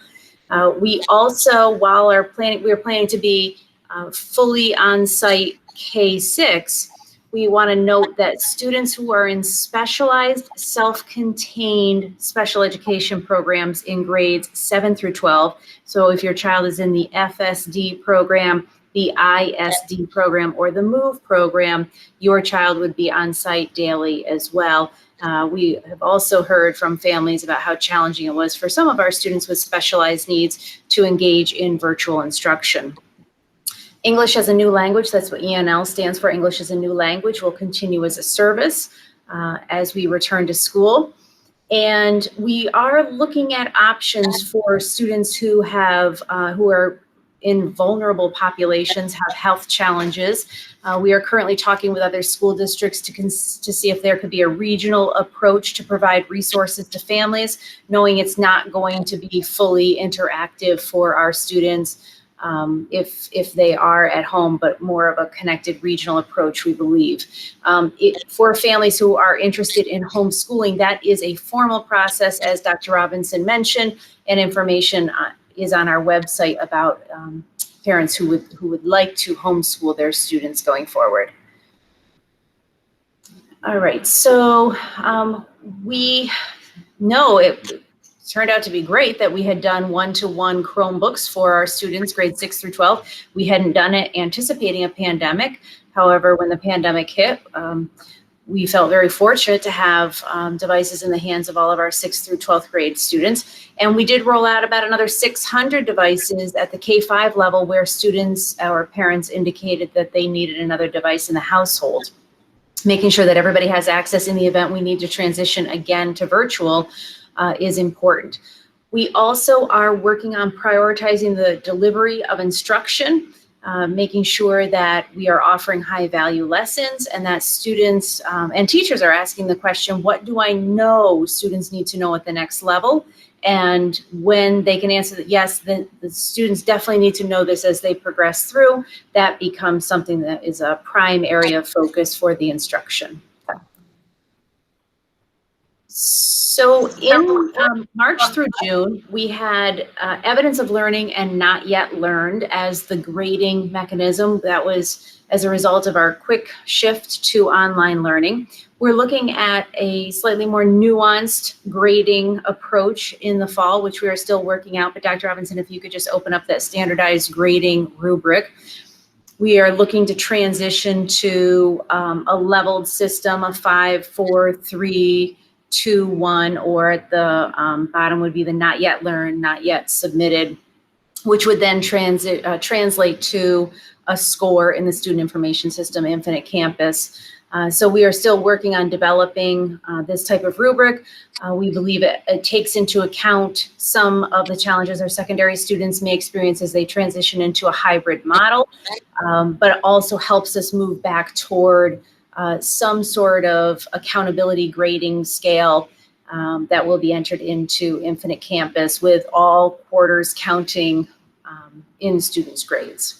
We also, while we are planning to be fully on-site K-6, we want to note that students who are in specialized, self-contained special education programs in grades 7 through 12, so if your child is in the FSD program, the ISD program, or the MOVE program, your child would be on site daily as well. We have also heard from families about how challenging it was for some of our students with specialized needs to engage in virtual instruction. English as a new language, that's what ENL stands for, English as a new language, will continue as a service as we return to school. And we are looking at options for students who have, who are in vulnerable populations, have health challenges. We are currently talking with other school districts to see if there could be a regional approach to provide resources to families, knowing it's not going to be fully interactive for our students if they are at home, but more of a connected regional approach, we believe. For families who are interested in homeschooling, that is a formal process, as Dr. Robinson mentioned, and information is on our website about parents who would like to homeschool their students going forward. All right, so we know it turned out to be great that we had done one-to-one Chromebooks for our students, grades 6 through 12. We hadn't done it anticipating a pandemic. However, when the pandemic hit, we felt very fortunate to have devices in the hands of all of our 6th through 12th grade students. And we did roll out about another 600 devices at the K-5 level where students, our parents indicated that they needed another device in the household. Making sure that everybody has access in the event we need to transition again to virtual is important. We also are working on prioritizing the delivery of instruction, making sure that we are offering high value lessons, and that students and teachers are asking the question, what do I know students need to know at the next level? And when they can answer that, yes, the students definitely need to know this as they progress through, that becomes something that is a prime area of focus for the instruction. So in March through June, we had evidence of learning and not yet learned as the grading mechanism. That was as a result of our quick shift to online learning. We're looking at a slightly more nuanced grading approach in the fall, which we are still working out. But Dr. Robinson, if you could just open up that standardized grading rubric. We are looking to transition to a leveled system of 5, 4, 3, 2, 1, or at the bottom would be the not yet learned, not yet submitted, which would then translate to a score in the student information system, Infinite Campus. So we are still working on developing this type of rubric. We believe it takes into account some of the challenges our secondary students may experience as they transition into a hybrid model, but it also helps us move back toward some sort of accountability grading scale that will be entered into Infinite Campus with all quarters counting in students' grades.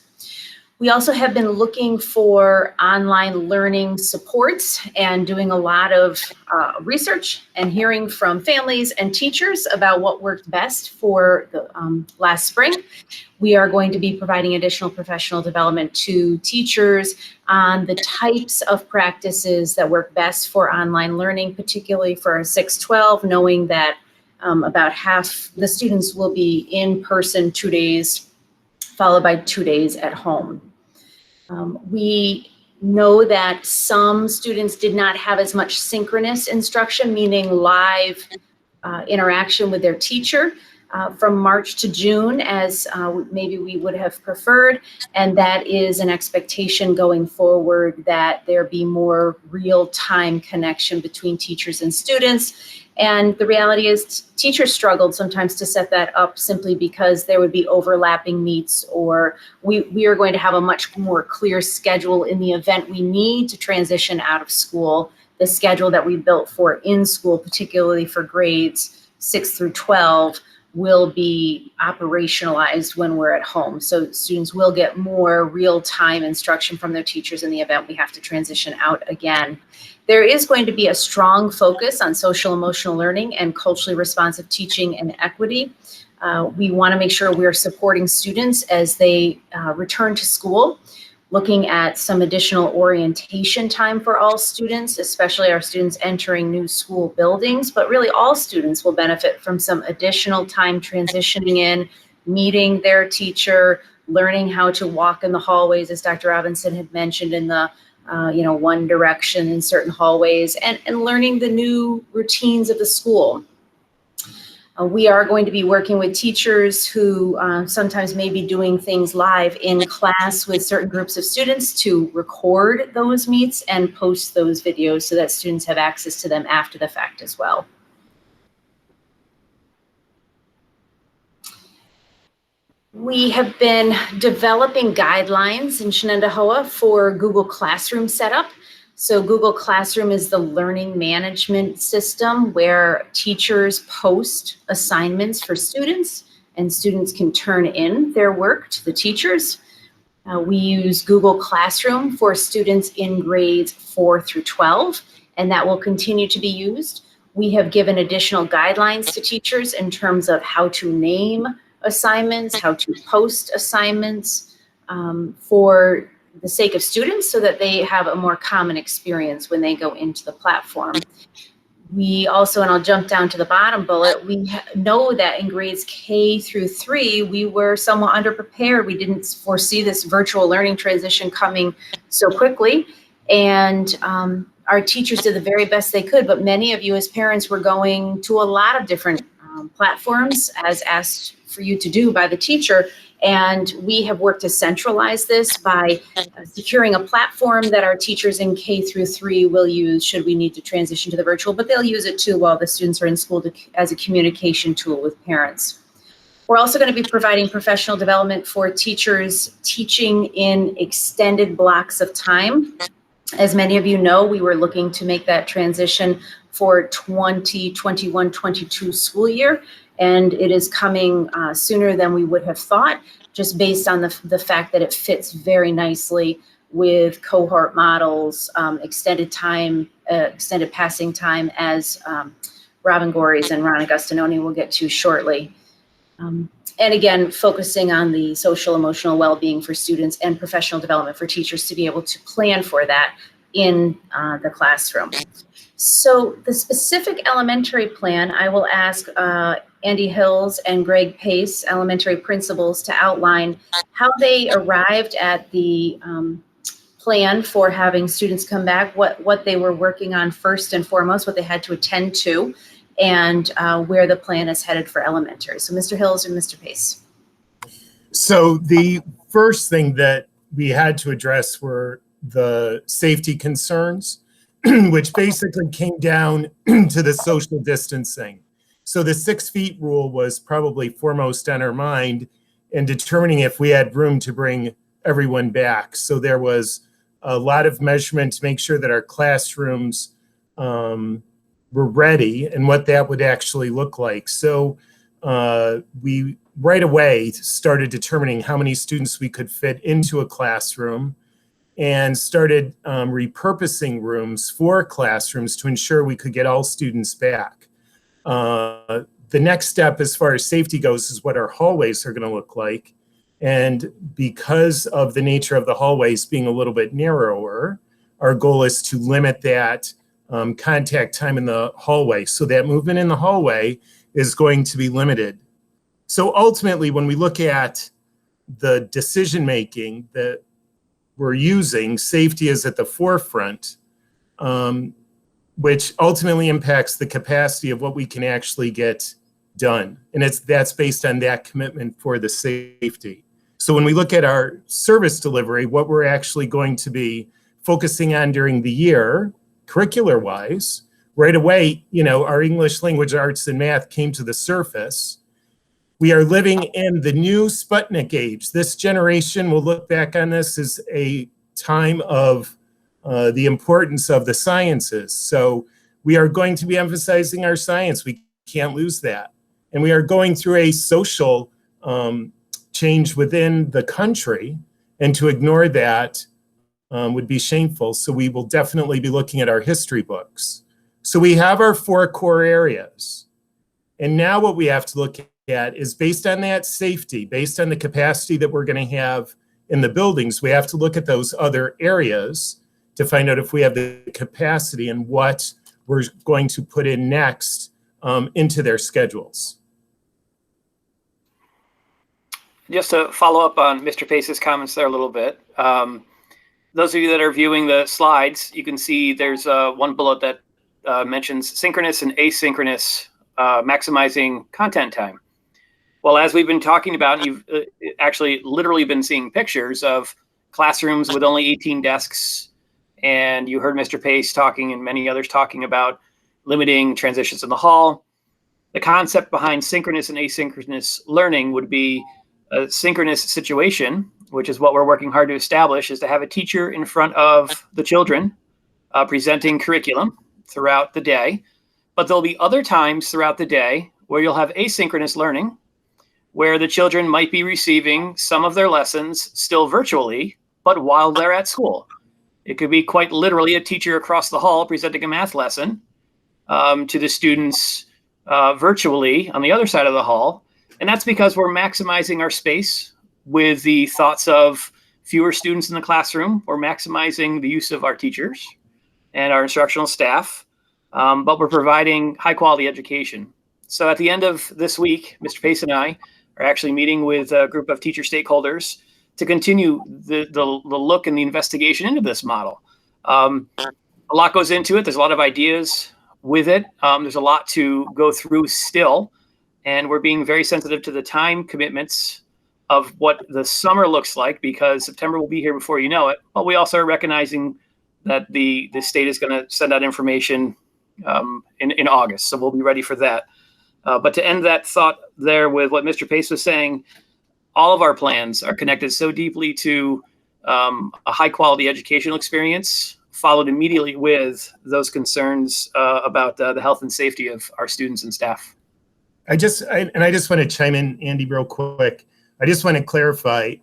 We also have been looking for online learning supports and doing a lot of research and hearing from families and teachers about what worked best for the last spring. We are going to be providing additional professional development to teachers on the types of practices that work best for online learning, particularly for our 612, knowing that about half the students will be in person 2 days, followed by 2 days at home. We know that some students did not have as much synchronous instruction, meaning live interaction with their teacher from March to June as maybe we would have preferred. And that is an expectation going forward that there be more real-time connection between teachers and students. And the reality is teachers struggled sometimes to set that up simply because there would be overlapping meets, or we are going to have a much more clear schedule in the event we need to transition out of school. The schedule that we built for in school, particularly for grades 6 through 12, will be operationalized when we're at home. So students will get more real-time instruction from their teachers in the event we have to transition out again. There is going to be a strong focus on social emotional learning and culturally responsive teaching and equity. We want to make sure we're supporting students as they return to school, looking at some additional orientation time for all students, especially our students entering new school buildings, but really all students will benefit from some additional time transitioning in, meeting their teacher, learning how to walk in the hallways, as Dr. Robinson had mentioned, in the one direction in certain hallways, and learning the new routines of the school. We are going to be working with teachers who sometimes may be doing things live in class with certain groups of students to record those meets and post those videos so that students have access to them after the fact as well. We have been developing guidelines in Shenendehowa for Google Classroom setup. So Google Classroom is the learning management system where teachers post assignments for students and students can turn in their work to the teachers. We use Google Classroom for students in grades 4 through 12, and that will continue to be used. We have given additional guidelines to teachers in terms of how to name assignments, how to post assignments for the sake of students so that they have a more common experience when they go into the platform. We also, and I'll jump down to the bottom bullet, we know that in grades K through 3, we were somewhat underprepared. We didn't foresee this virtual learning transition coming so quickly. And our teachers did the very best they could, but many of you as parents were going to a lot of different platforms as asked for you to do by the teacher. And we have worked to centralize this by securing a platform that our teachers in K through 3 will use should we need to transition to the virtual, but they'll use it too while the students are in school as a communication tool with parents. We're also going to be providing professional development for teachers teaching in extended blocks of time. As many of you know, we were looking to make that transition for 2021-22 school year, and it is coming sooner than we would have thought, just based on the fact that it fits very nicely with cohort models, extended time, extended passing time, as Robin Gories and Ron Agostinoni will get to shortly. And again, focusing on the social emotional well-being for students and professional development for teachers to be able to plan for that in the classroom. So the specific elementary plan, I will ask Andy Hills and Greg Pace, elementary principals, to outline how they arrived at the plan for having students come back, what they were working on first and foremost, what they had to attend to, and where the plan is headed for elementary. So Mr. Hills and Mr. Pace. So the first thing that we had to address were the safety concerns, which basically came down to the social distancing. So the 6 feet rule was probably foremost on our mind in determining if we had room to bring everyone back. So there was a lot of measurement to make sure that our classrooms were ready and what that would actually look like. So we right away started determining how many students we could fit into a classroom and started repurposing rooms for classrooms to ensure we could get all students back. The next step as far as safety goes is what our hallways are going to look like. And because of the nature of the hallways being a little bit narrower, our goal is to limit that contact time in the hallway. So that movement in the hallway is going to be limited. So ultimately, when we look at the decision-making that we're using, safety is at the forefront, which ultimately impacts the capacity of what we can actually get done. And that's based on that commitment for the safety. So when we look at our service delivery, what we're actually going to be focusing on during the year, curricular-wise, right away, our English, language arts, and math came to the surface. We are living in the new Sputnik age. This generation will look back on this as a time of the importance of the sciences. So we are going to be emphasizing our science. We can't lose that. And we are going through a social change within the country, and to ignore that would be shameful. So we will definitely be looking at our history books. So we have our 4 core areas. And now what we have to look at is, based on that safety, based on the capacity that we're going to have in the buildings, we have to look at those other areas to find out if we have the capacity and what we're going to put in next into their schedules. Just to follow up on Mr. Pace's comments there a little bit, those of you that are viewing the slides, you can see there's one bullet that mentions synchronous and asynchronous maximizing content time. Well, as we've been talking about, you've actually literally been seeing pictures of classrooms with only 18 desks. And you heard Mr. Pace talking and many others talking about limiting transitions in the hall. The concept behind synchronous and asynchronous learning would be a synchronous situation, which is what we're working hard to establish, is to have a teacher in front of the children presenting curriculum throughout the day. But there'll be other times throughout the day where you'll have asynchronous learning, where the children might be receiving some of their lessons still virtually, but while they're at school. It could be quite literally a teacher across the hall presenting a math lesson to the students virtually on the other side of the hall. And that's because we're maximizing our space with the thoughts of fewer students in the classroom. We're maximizing the use of our teachers and our instructional staff, but we're providing high quality education. So at the end of this week, Mr. Pace and I are actually meeting with a group of teacher stakeholders to continue the look and the investigation into this model. A lot goes into it. There's a lot of ideas with it. There's a lot to go through still, and we're being very sensitive to the time commitments of what the summer looks like, because September will be here before you know it. But we also are recognizing that the state is going to send out information in August, so we'll be ready for that. But to end that thought there with what Mr. Pace was saying, all of our plans are connected so deeply to a high quality educational experience, followed immediately with those concerns about the health and safety of our students and staff. I just want to chime in, Andy, real quick. I just want to clarify,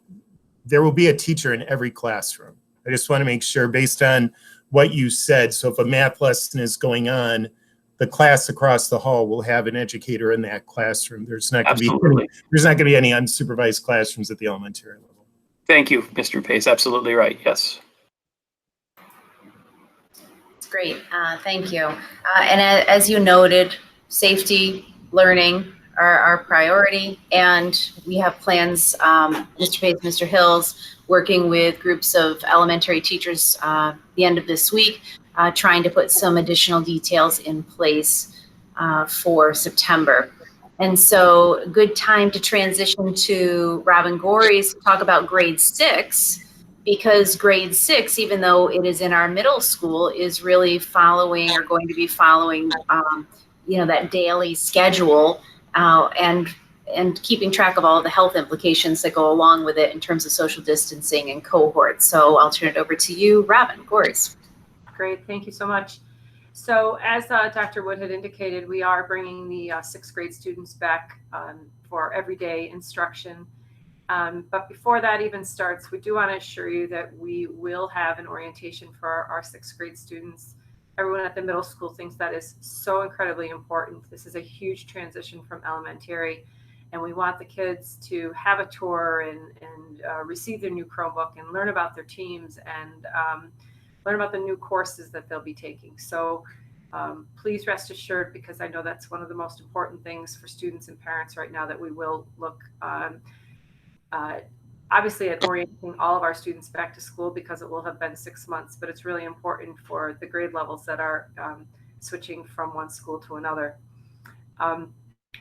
there will be a teacher in every classroom. I just want to make sure, based on what you said, so if a math lesson is going on, the class across the hall will have an educator in that classroom. There's not going to be any unsupervised classrooms at the elementary level. Thank you, Mr. Pace. Absolutely right. Yes. Great, thank you. And as you noted, safety, learning are our priority, and we have plans, Mr. Pace, Mr. Hills, working with groups of elementary teachers the end of this week, trying to put some additional details in place for September. And so good time to transition to Robin Gorey's to talk about grade 6, because grade 6, even though it is in our middle school, is really following or going to be following, that daily schedule and keeping track of all the health implications that go along with it in terms of social distancing and cohorts. So I'll turn it over to you, Robin Gorey's. Great, thank you so much. So as Dr. Wood had indicated, we are bringing the 6th grade students back for everyday instruction. But before that even starts, we do want to assure you that we will have an orientation for our 6th grade students. Everyone at the middle school thinks that is so incredibly important. This is a huge transition from elementary, and we want the kids to have a tour and receive their new Chromebook and learn about their teams and learn about the new courses that they'll be taking. So please rest assured, because I know that's one of the most important things for students and parents right now, that we will look obviously at orienting all of our students back to school, because it will have been 6 months, but it's really important for the grade levels that are switching from one school to another.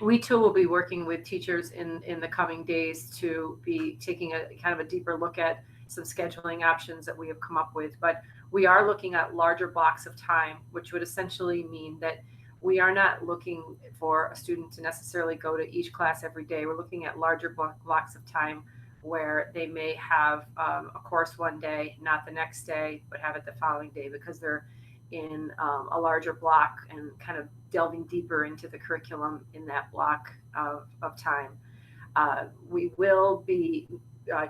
We too will be working with teachers in the coming days to be taking a kind of a deeper look at some scheduling options that we have come up with, but we are looking at larger blocks of time, which would essentially mean that we are not looking for a student to necessarily go to each class every day. We're looking at larger blocks of time where they may have a course one day, not the next day, but have it the following day, because they're in a larger block and kind of delving deeper into the curriculum in that block of time. We will be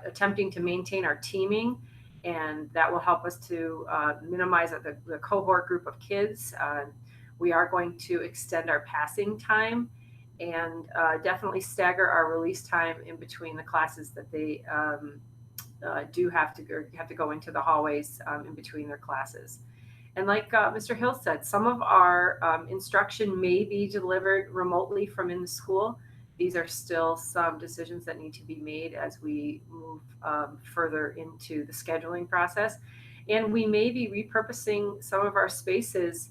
attempting to maintain our teaming, and that will help us to minimize the cohort group of kids. We are going to extend our passing time and definitely stagger our release time in between the classes that they do have to go into the hallways in between their classes. And like Mr. Hill said, some of our instruction may be delivered remotely from in the school. These are still some decisions that need to be made as we move further into the scheduling process. And we may be repurposing some of our spaces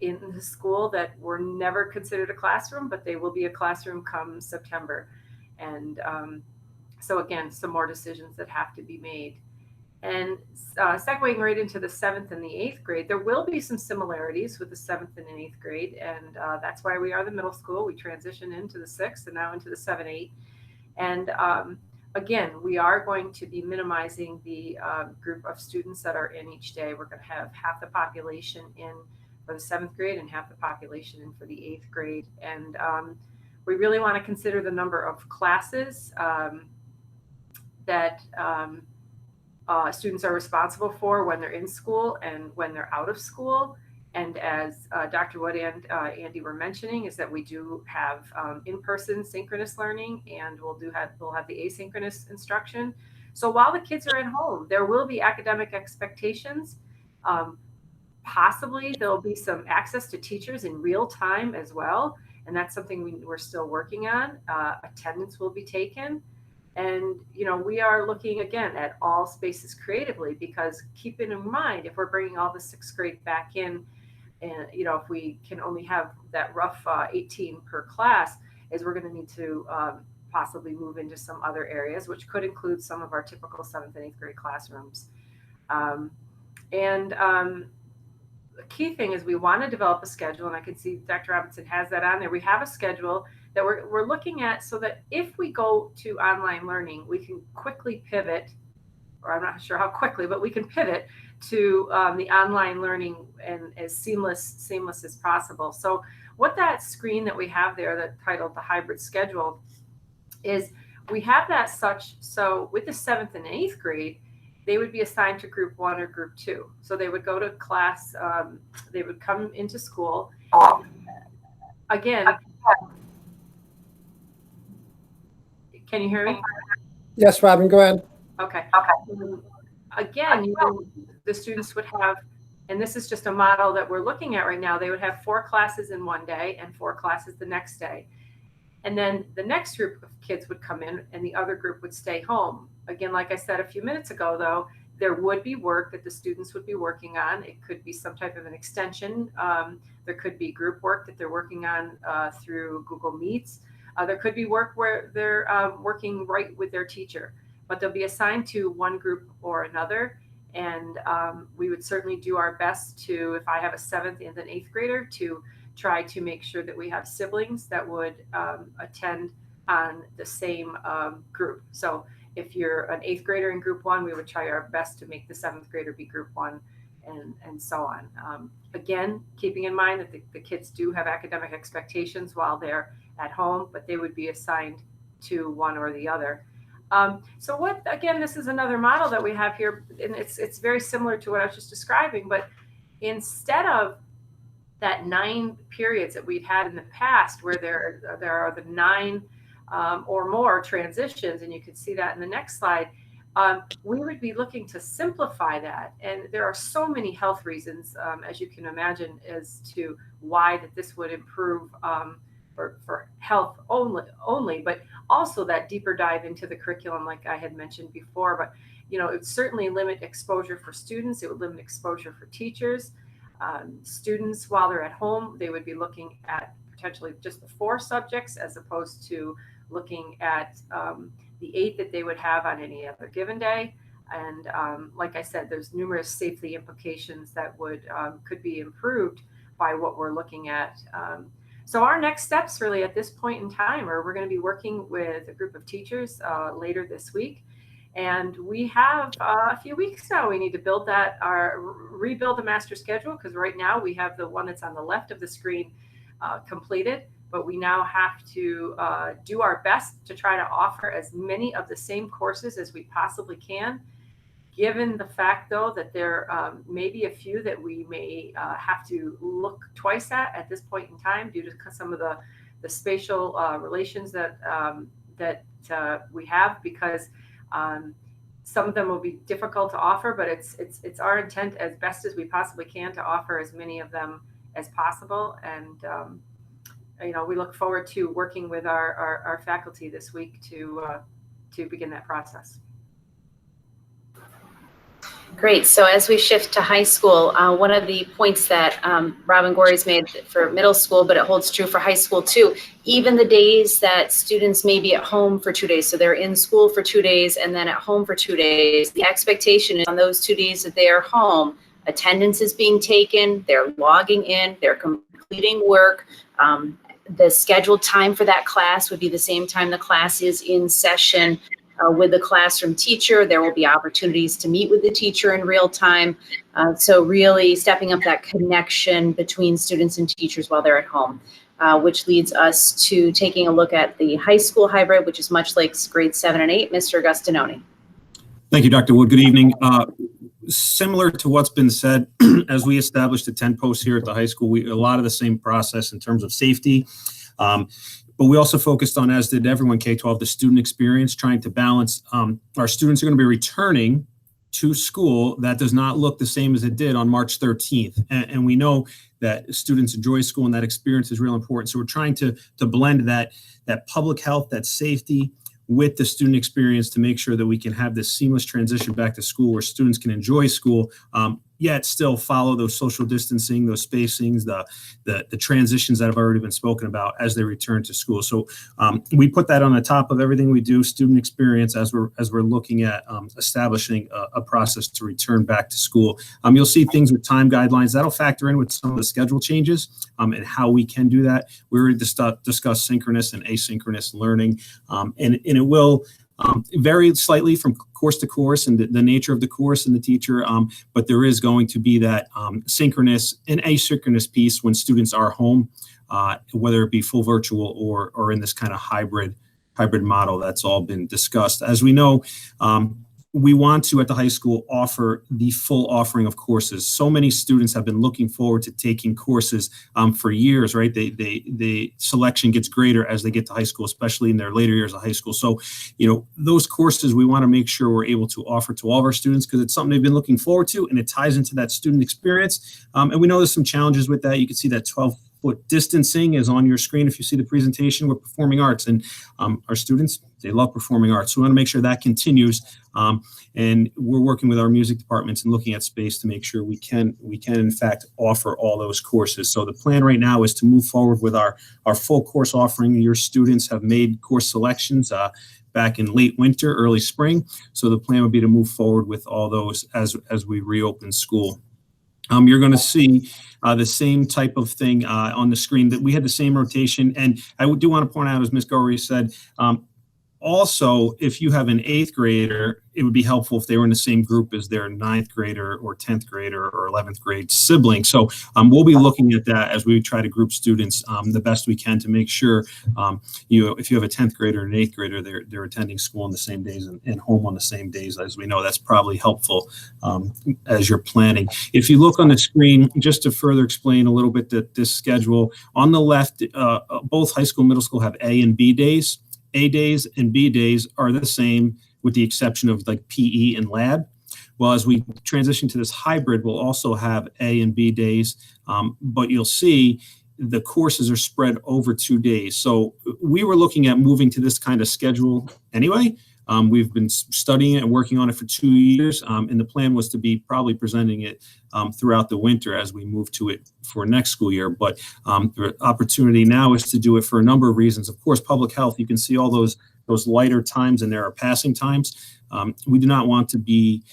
in the school that were never considered a classroom, but they will be a classroom come September. And so again, some more decisions that have to be made. And segueing right into the 7th and the 8th grade, there will be some similarities with the 7th and 8th grade. And that's why we are the middle school. We transition into the 6th and now into the 7, 8. And again, we are going to be minimizing the group of students that are in each day. We're going to have half the population in for the 7th grade and half the population in for the 8th grade. And we really want to consider the number of classes that students are responsible for when they're in school and when they're out of school. And as Dr. Wood and Andy were mentioning, is that we do have in-person synchronous learning, and we'll have the asynchronous instruction. So while the kids are at home, there will be academic expectations. Possibly there'll be some access to teachers in real time as well. And that's something we're still working on. Attendance will be taken. And, we are looking again at all spaces creatively, because keeping in mind, if we're bringing all the 6th grade back in, and, if we can only have that rough 18 per class, is we're going to need to possibly move into some other areas, which could include some of our typical 7th and 8th grade classrooms. The key thing is we want to develop a schedule, and I can see Dr. Robinson has that on there. We have a schedule that we're looking at so that if we go to online learning, we can quickly pivot, or I'm not sure how quickly, but we can pivot to the online learning and as seamless as possible. So what that screen that we have there that titled the hybrid schedule is, we have that such, so with the 7th and 8th grade, they would be assigned to group 1 or group 2. So they would go to class, they would come into school. Again, can you hear me? Yes, Robin, go ahead. Okay. Again, the students would have, and this is just a model that we're looking at right now, they would have 4 classes in one day and 4 classes the next day. And then the next group of kids would come in and the other group would stay home. Again, like I said a few minutes ago, though, there would be work that the students would be working on. It could be some type of an extension. There could be group work that they're working on through Google Meets. There could be work where they're working right with their teacher, but they'll be assigned to one group or another. And we would certainly do our best to, if I have a 7th and an 8th grader, to try to make sure that we have siblings that would attend on the same group. So if you're an 8th grader in group 1, we would try our best to make the 7th grader be group 1, and so on. Again, keeping in mind that the kids do have academic expectations while they're at home, but they would be assigned to one or the other. So what, again, this is another model that we have here, and it's very similar to what I was just describing, but instead of that 9 periods that we've had in the past, where there are the 9 or more transitions, and you can see that in the next slide, we would be looking to simplify that. And there are so many health reasons, as you can imagine, as to why that this would improve for health only, but also that deeper dive into the curriculum, like I had mentioned before. But it would certainly limit exposure for students. It would limit exposure for teachers. Students, while they're at home, they would be looking at potentially just the 4 subjects, as opposed to looking at the 8 that they would have on any other given day. And like I said, there's numerous safety implications that could be improved by what we're looking at. So our next steps really at this point in time are, we're going to be working with a group of teachers later this week. And we have a few weeks now. We need to rebuild the master schedule, because right now we have the one that's on the left of the screen completed, but we now have to do our best to try to offer as many of the same courses as we possibly can, given the fact, though, that there may be a few that we may have to look twice at this point in time, due to some of the spatial relations that we have, because some of them will be difficult to offer, but it's our intent, as best as we possibly can, to offer as many of them as possible. And we look forward to working with our faculty this week to begin that process. Great. So as we shift to high school, one of the points that Robin Gorey's made for middle school, but it holds true for high school too, even the days that students may be at home for 2 days, so they're in school for 2 days and then at home for 2 days, the expectation is on those 2 days that they are home, attendance is being taken, they're logging in, they're completing work. The scheduled time for that class would be the same time the class is in session. With the classroom teacher, there will be opportunities to meet with the teacher in real time. So really stepping up that connection between students and teachers while they're at home, which leads us to taking a look at the high school hybrid, which is much like grades 7 and 8. Mr. Agostinoni. Thank you, Dr. Wood. Good evening. Similar to what's been said, as we established the 10 posts here at the high school, a lot of the same process in terms of safety. But we also focused on, as did everyone, K-12, the student experience, trying to balance. Our students are going to be returning to school. That does not look the same as it did on March 13th. And we know that students enjoy school, and that experience is real important. So we're trying to blend that public health, that safety, with the student experience, to make sure that we can have this seamless transition back to school where students can enjoy school, yet still follow those social distancing, those spacings, the transitions that have already been spoken about as they return to school. So we put that on the top of everything we do, student experience, as we're looking at establishing a process to return back to school. You'll see things with time guidelines that'll factor in with some of the schedule changes and how we can do that. We already discussed synchronous and asynchronous learning, and it will vary slightly from course to course and the nature of the course and the teacher, but there is going to be that synchronous and asynchronous piece when students are home, whether it be full virtual or in this kind of hybrid model that's all been discussed. As we know, we want to, at the high school, offer the full offering of courses. So many students have been looking forward to taking courses for years, right? The selection gets greater as they get to high school, especially in their later years of high school. So, those courses we want to make sure we're able to offer to all of our students because it's something they've been looking forward to, and it ties into that student experience. And we know there's some challenges with that. You can see that 12-foot distancing is on your screen. If you see the presentation, we're performing arts, and our students, they love performing arts. So we want to make sure that continues. And we're working with our music departments and looking at space to make sure we can in fact offer all those courses. So the plan right now is to move forward with our full course offering. Your students have made course selections back in late winter, early spring. So the plan would be to move forward with all those as we reopen school. You're going to see the same type of thing on the screen, that we had the same rotation. And I do want to point out, as Ms. Gorey said, also, if you have an 8th grader, it would be helpful if they were in the same group as their 9th grader or 10th grader or 11th grade sibling. So we'll be looking at that as we try to group students the best we can to make sure, if you have a 10th grader and an 8th grader, they're attending school on the same days and home on the same days. As we know, that's probably helpful as you're planning. If you look on the screen, just to further explain a little bit this schedule, on the left, both high school and middle school have A and B days. A days and B days are the same with the exception of like PE and lab. Well, as we transition to this hybrid, we'll also have A and B days, but you'll see the courses are spread over 2 days. So we were looking at moving to this kind of schedule anyway. We've been studying it and working on it for 2 years, and the plan was to be probably presenting it throughout the winter as we move to it for next school year. But the opportunity now is to do it for a number of reasons. Of course, public health, you can see all those lighter times, and there are passing times. We do not want to be,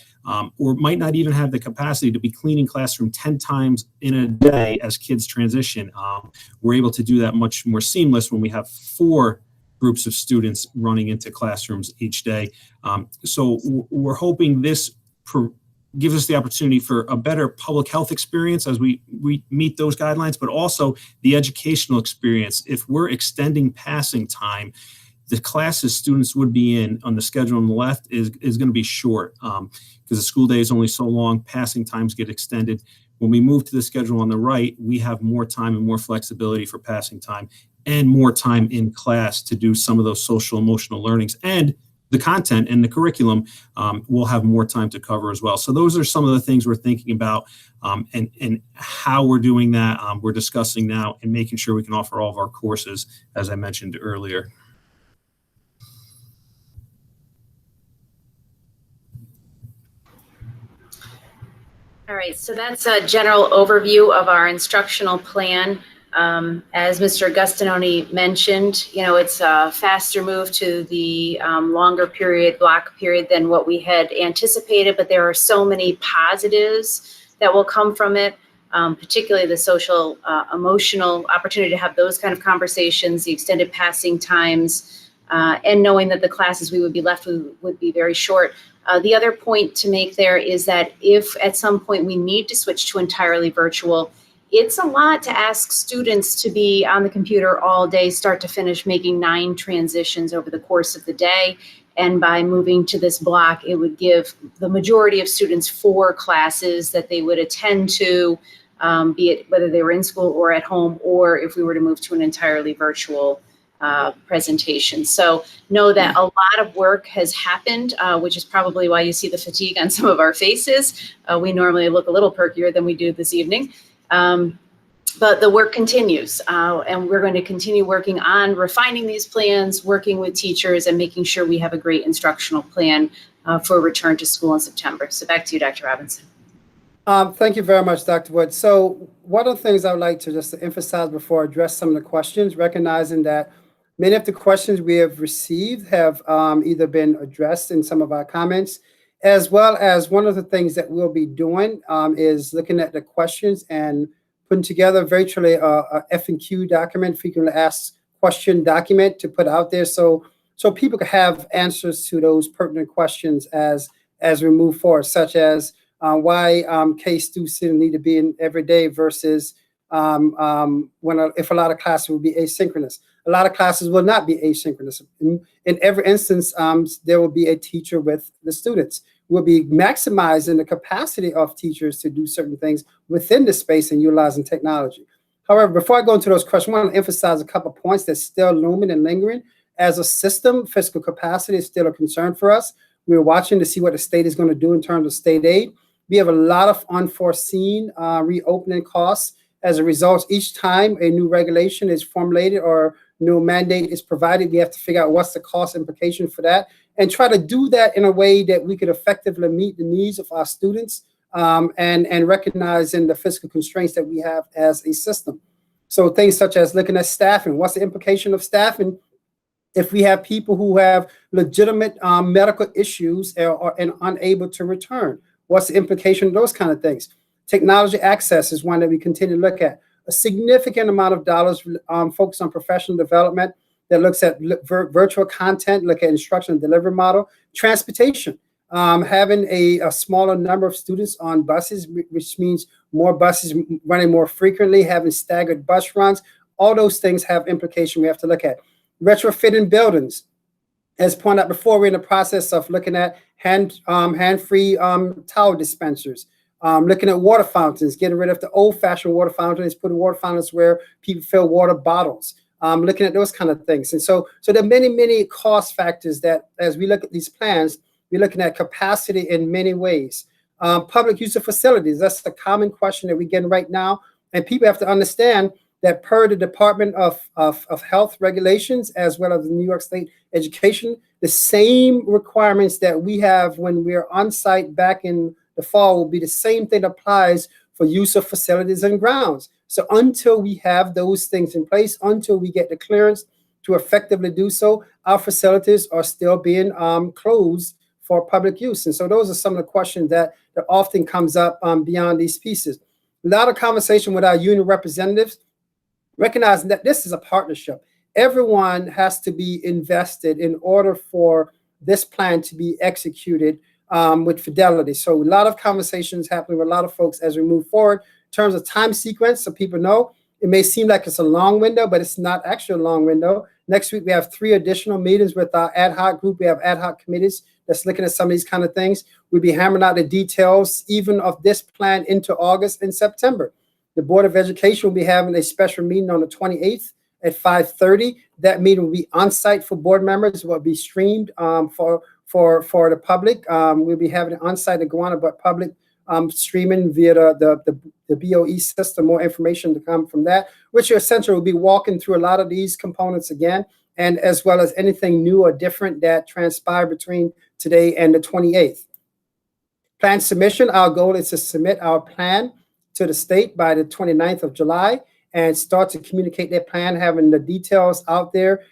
or might not even have the capacity to be cleaning classroom 10 times in a day as kids transition. We're able to do that much more seamless when we have 4 groups of students running into classrooms each day. So we're hoping this gives us the opportunity for a better public health experience as we meet those guidelines, but also the educational experience. If we're extending passing time, the classes students would be in on the schedule on the left is going to be short because the school day is only so long, passing times get extended. When we move to the schedule on the right, we have more time and more flexibility for passing time and more time in class to do some of those social emotional learnings, and the content and the curriculum will have more time to cover as well. So those are some of the things we're thinking about and how we're doing that. We're discussing now and making sure we can offer all of our courses, as I mentioned earlier. All right, so that's a general overview of our instructional plan. As Mr. Agustinoni mentioned, it's a faster move to the longer block period than what we had anticipated, but there are so many positives that will come from it, particularly the social, emotional opportunity to have those kind of conversations, the extended passing times, and knowing that the classes we would be left with would be very short. The other point to make there is that if at some point we need to switch to entirely virtual, it's a lot to ask students to be on the computer all day, start to finish, making 9 transitions over the course of the day. And by moving to this block, it would give the majority of students 4 classes that they would attend to, be it whether they were in school or at home, or if we were to move to an entirely virtual presentation. So know that a lot of work has happened, which is probably why you see the fatigue on some of our faces. We normally look a little perkier than we do this evening. But the work continues, and we're going to continue working on refining these plans, working with teachers, and making sure we have a great instructional plan for return to school in September. So back to you, Dr. Robinson. Thank you very much, Dr. Wood. So one of the things I would like to just emphasize before I address some of the questions, recognizing that many of the questions we have received have either been addressed in some of our comments, as well as one of the things that we'll be doing is looking at the questions and putting together virtually a F&Q document, frequently asked question document to put out there so people can have answers to those pertinent questions as we move forward, such as why K-students need to be in every day versus if a lot of classes will be asynchronous. A lot of classes will not be asynchronous. In every instance, there will be a teacher with the students. We'll be maximizing the capacity of teachers to do certain things within the space and utilizing technology. However, before I go into those questions, I want to emphasize a couple of points that's still looming and lingering. As a system, fiscal capacity is still a concern for us. We're watching to see what the state is going to do in terms of state aid. We have a lot of unforeseen reopening costs. As a result, each time a new regulation is formulated or new mandate is provided, we have to figure out what's the cost implication for that and try to do that in a way that we could effectively meet the needs of our students and recognizing the fiscal constraints that we have as a system. So things such as looking at staffing. What's the implication of staffing if we have people who have legitimate medical issues and unable to return? What's the implication of those kind of things? Technology access is one that we continue to look at. A significant amount of dollars focused on professional development that looks at virtual content, look at instructional delivery model. Transportation, having a smaller number of students on buses, which means more buses running more frequently, having staggered bus runs. All those things have implication we have to look at. Retrofitting buildings. As pointed out before, we're in the process of looking at hand-free towel dispensers, looking at water fountains, getting rid of the old-fashioned water fountains, putting water fountains where people fill water bottles, looking at those kind of things. And so there are many, many cost factors that, as we look at these plans, we're looking at capacity in many ways. Public use of facilities, that's the common question that we're getting right now. And people have to understand that per the Department of Health regulations, as well as the New York State Education, the same requirements that we have when we're on site back in the fall will be the same thing that applies for use of facilities and grounds. So until we have those things in place, until we get the clearance to effectively do so, our facilities are still being closed for public use. And so those are some of the questions that often comes up beyond these pieces. A lot of conversation with our union representatives, recognizing that this is a partnership. Everyone has to be invested in order for this plan to be executed with fidelity. So a lot of conversations happening with a lot of folks as we move forward. In terms of time sequence, so people know, it may seem like it's a long window, but it's not actually a long window. Next week, we have 3 additional meetings with our ad hoc group. We have ad hoc committees that's looking at some of these kind of things. We'll be hammering out the details even of this plan into August and September. The Board of Education will be having a special meeting on the 28th at 5:30. That meeting will be on site for board members. It will be streamed for the public. We'll be having it on site to go on, but public streaming via the BOE system. More information to come from that, which essentially will be walking through a lot of these components again, and as well as anything new or different that transpired between today and the 28th. Plan submission, our goal is to submit our plan to the state by the 29th of July and start to communicate their plan, having the details out there.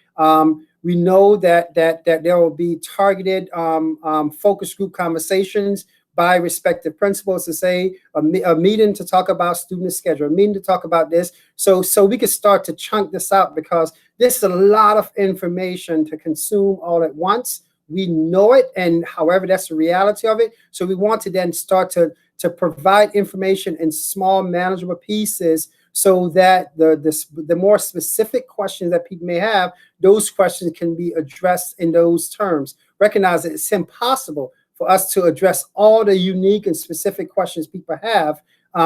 We know that there will be targeted focus group conversations by respective principals to say a meeting to talk about student schedule, a meeting to talk about this. So we can start to chunk this out because this is a lot of information to consume all at once. We know it, and however, that's the reality of it. So we want to then start to provide information in small, manageable pieces so that the more specific questions that people may have, those questions can be addressed in those terms. Recognize that it's impossible for us to address all the unique and specific questions people have.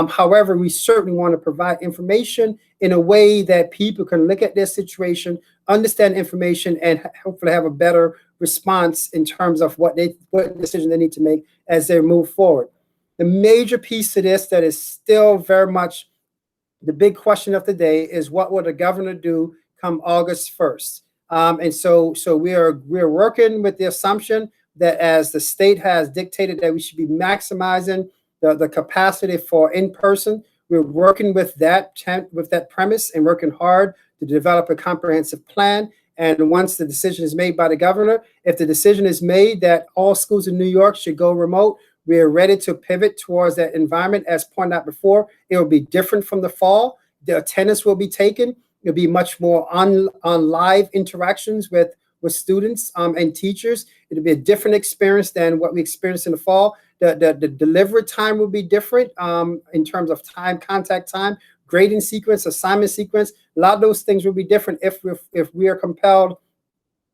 However, we certainly want to provide information in a way that people can look at their situation, understand information, and hopefully have a better response in terms of what decision they need to make as they move forward. The major piece to this that is still very much the big question of the day is what will the governor do come August 1st? And so we're working with the assumption that as the state has dictated that we should be maximizing the capacity for in-person. We're working with that premise and working hard to develop a comprehensive plan. And once the decision is made by the governor, if the decision is made that all schools in New York should go remote, we are ready to pivot towards that environment. As pointed out before, it will be different from the fall. The attendance will be taken. It'll be much more on live interactions with students and teachers. It'll be a different experience than what we experienced in the fall. The delivery time will be different in terms of time, contact time, grading sequence, assignment sequence. A lot of those things will be different if we are compelled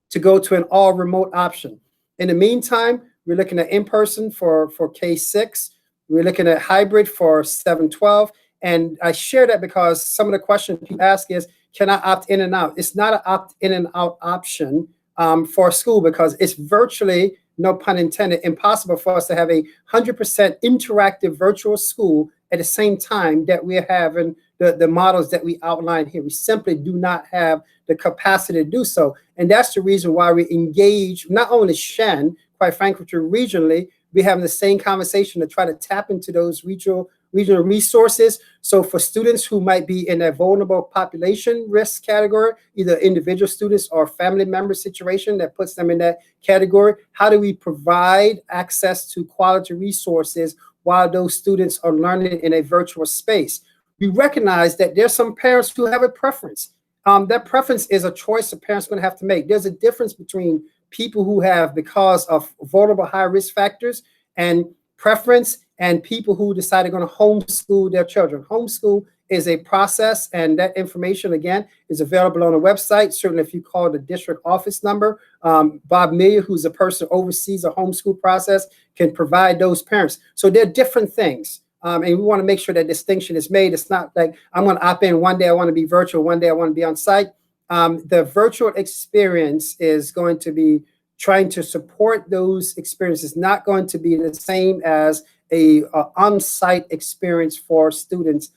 to go to an all remote option. In the meantime, we're looking at in-person for K-6. We're looking at hybrid for 7-12. And I share that because some of the questions people ask is, can I opt in and out? It's not an opt in and out option for school because it's virtually, no pun intended, impossible for us to have a 100% interactive virtual school at the same time that we're having the models that we outlined here. We simply do not have the capacity to do so. And that's the reason why we engage not only Shen, quite frankly, regionally, we're having the same conversation to try to tap into those regional resources. So for students who might be in a vulnerable population risk category, either individual students or family member situation that puts them in that category, how do we provide access to quality resources while those students are learning in a virtual space? We recognize that there's some parents who have a preference. That preference is a choice a parent's going to have to make. There's a difference between people who have, because of vulnerable high risk factors and preference, and people who decide they're going to homeschool their children. Homeschool is a process, and that information, again, is available on the website. Certainly, if you call the district office number, Bob Miller, who's the person who oversees the homeschool process, can provide those parents. So they're different things. And we want to make sure that distinction is made. It's not like I'm going to opt in one day I want to be virtual, one day I want to be on site. The virtual experience is going to be trying to support those experiences, not going to be the same as a on-site experience for students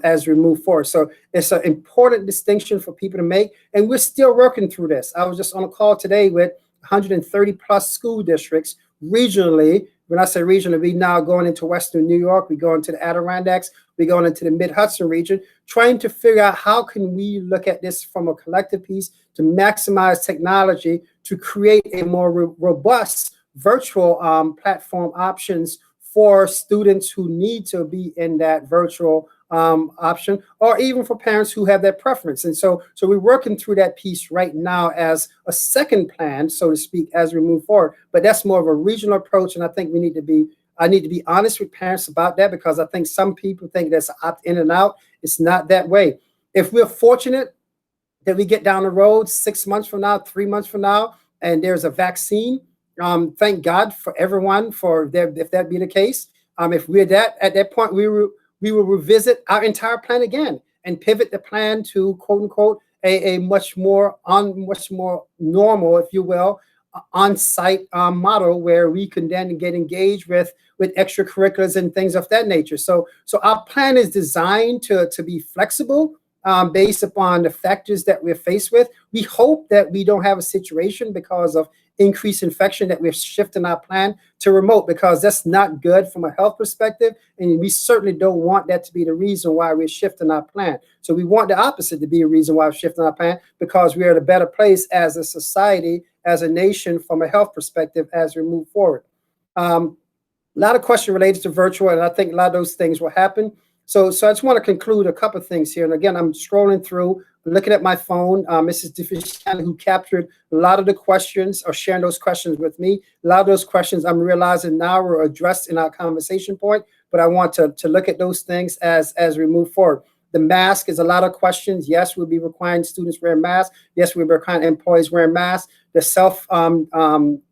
as we move forward. So it's an important distinction for people to make, and we're still working through this. I was just on a call today with 130 plus school districts regionally. When I say regionally, we now going into Western New York, we go into the Adirondacks, we going into the Mid-Hudson region, trying to figure out how can we look at this from a collective piece to maximize technology to create a more robust virtual platform options for students who need to be in that virtual option, or even for parents who have that preference. And so we're working through that piece right now as a second plan, so to speak, as we move forward. But that's more of a regional approach, and I think I need to be honest with parents about that, because I think some people think that's opt in and out. It's not that way. If we're fortunate that we get down the road 6 months from now, 3 months from now, and there's a vaccine, thank God for everyone if that be the case. If we're at that point, we will revisit our entire plan again and pivot the plan to quote unquote a much more normal, if you will, on-site model where we can then get engaged with extracurriculars and things of that nature. So our plan is designed to be flexible based upon the factors that we're faced with. We hope that we don't have a situation because of increased infection that we're shifting our plan to remote, because that's not good from a health perspective. And we certainly don't want that to be the reason why we're shifting our plan. So we want the opposite to be a reason why we're shifting our plan, because we're at a better place as a society, as a nation, from a health perspective as we move forward. A lot of questions related to virtual, and I think a lot of those things will happen. So I just want to conclude a couple of things here. And again, I'm scrolling through, looking at my phone. Mrs. DeFischia, who captured a lot of the questions, or sharing those questions with me. A lot of those questions I'm realizing now were addressed in our conversation point, but I want to look at those things as we move forward. The mask is a lot of questions. Yes, we'll be requiring students wearing masks. Yes, we'll be requiring employees wearing masks. The self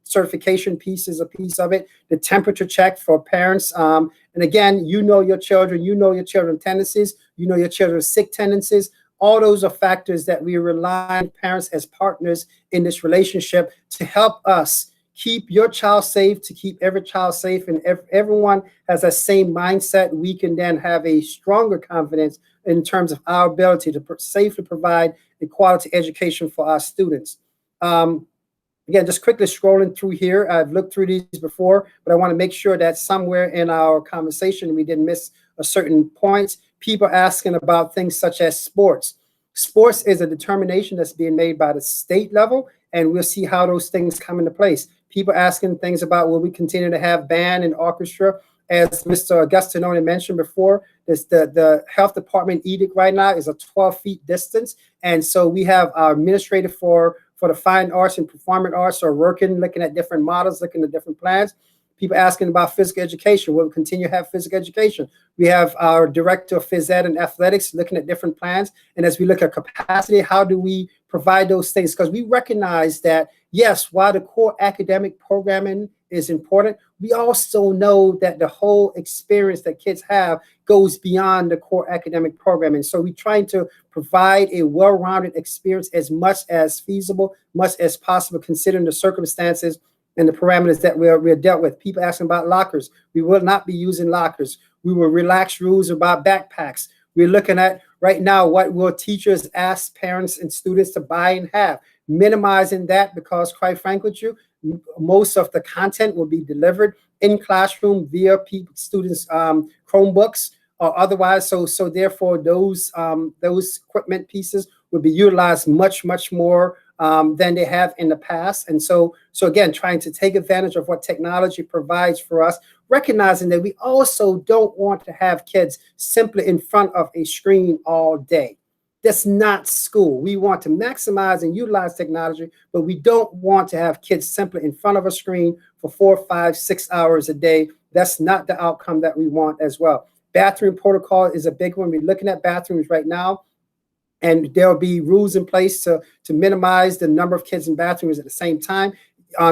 certification piece is a piece of it. The temperature check for parents. And again, you know your children's tendencies, you know your children's sick tendencies. All those are factors that we rely on parents as partners in this relationship to help us keep your child safe, to keep every child safe. And if everyone has that same mindset, we can then have a stronger confidence in terms of our ability to safely provide a quality education for our students. Again, just quickly scrolling through here. I've looked through these before, but I want to make sure that somewhere in our conversation we didn't miss a certain point. People asking about things such as sports. Sports is a determination that's being made by the state level, and we'll see how those things come into place. People asking things about will we continue to have band and orchestra? As Mr. Agustinoni mentioned before, the health department edict right now is a 12-feet distance, and so we have our administrator for the fine arts and performing arts are working, looking at different models, looking at different plans. People asking about physical education. Will we continue to have physical education? We have our director of phys ed and athletics looking at different plans. And as we look at capacity, how do we provide those things? Because we recognize that, yes, while the core academic programming is important, we also know that the whole experience that kids have goes beyond the core academic programming. So we're trying to provide a well-rounded experience as much as feasible, much as possible, considering the circumstances and the parameters that we're dealt with. People asking about lockers. We will not be using lockers. We will relax rules about backpacks. We're looking at right now what will teachers ask parents and students to buy and have, minimizing that because, quite frankly, with you, most of the content will be delivered in classroom via students' Chromebooks or otherwise. So therefore, those equipment pieces will be utilized much more than they have in the past. And so again, trying to take advantage of what technology provides for us, recognizing that we also don't want to have kids simply in front of a screen all day. That's not school. We want to maximize and utilize technology, but we don't want to have kids simply in front of a screen for 4, 5, 6 hours a day. That's not the outcome that we want as well. Bathroom protocol is a big one. We're looking at bathrooms right now, and there'll be rules in place to minimize the number of kids in bathrooms at the same time.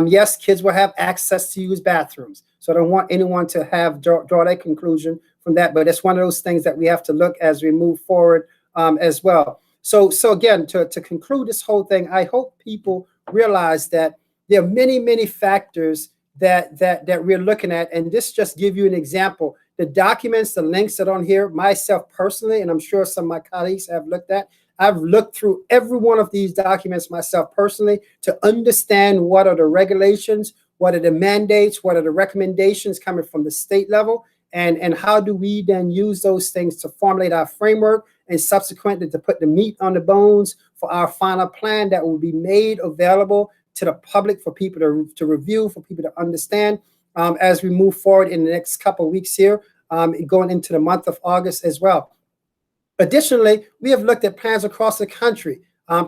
Yes, kids will have access to use bathrooms. So I don't want anyone to have draw that conclusion from that, but it's one of those things that we have to look as we move forward as well. So again, to conclude this whole thing, I hope people realize that there are many factors that we're looking at, and this just give you an example. The documents, the links that are on here, myself personally, and I'm sure some of my colleagues have looked at, I've looked through every one of these documents myself personally to understand what are the regulations, what are the mandates, what are the recommendations coming from the state level, and how do we then use those things to formulate our framework and subsequently to put the meat on the bones for our final plan that will be made available to the public for people to review, for people to understand as we move forward in the next couple of weeks here, going into the month of August as well. Additionally, we have looked at plans across the country.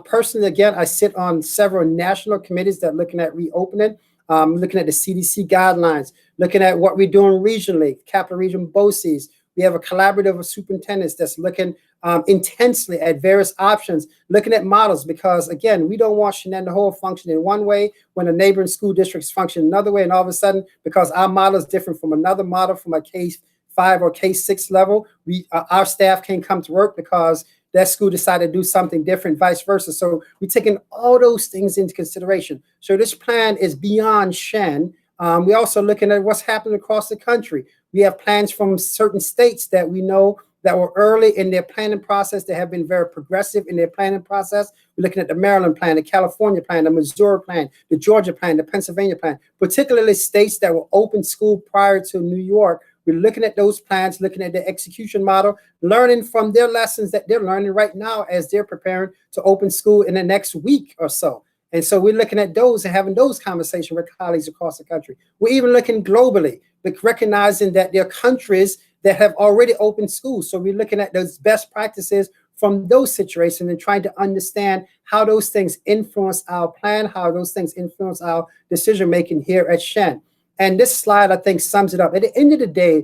Personally, again, I sit on several national committees that are looking at reopening, looking at the CDC guidelines, looking at what we're doing regionally, Capital Region BOCES. We have a collaborative of superintendents that's looking intensely at various options, looking at models, because again, we don't want Shenandoah Hall function in one way when the neighboring school districts function another way, and all of a sudden, because our model is different from another model from a K-5 or K-6 level, our staff can't come to work because that school decided to do something different, vice versa. So we're taking all those things into consideration. So this plan is beyond Shen. We're also looking at what's happening across the country. We have plans from certain states that we know that were early in their planning process. They have been very progressive in their planning process. We're looking at the Maryland plan, the California plan, the Missouri plan, the Georgia plan, the Pennsylvania plan, particularly states that were open school prior to New York. We're looking at those plans, looking at the execution model, learning from their lessons that they're learning right now as they're preparing to open school in the next week or so. And so we're looking at those and having those conversations with colleagues across the country. We're even looking globally, but recognizing that there are countries that have already opened schools. So we're looking at those best practices from those situations and trying to understand how those things influence our plan, how those things influence our decision-making here at Shen. And this slide, I think, sums it up. At the end of the day,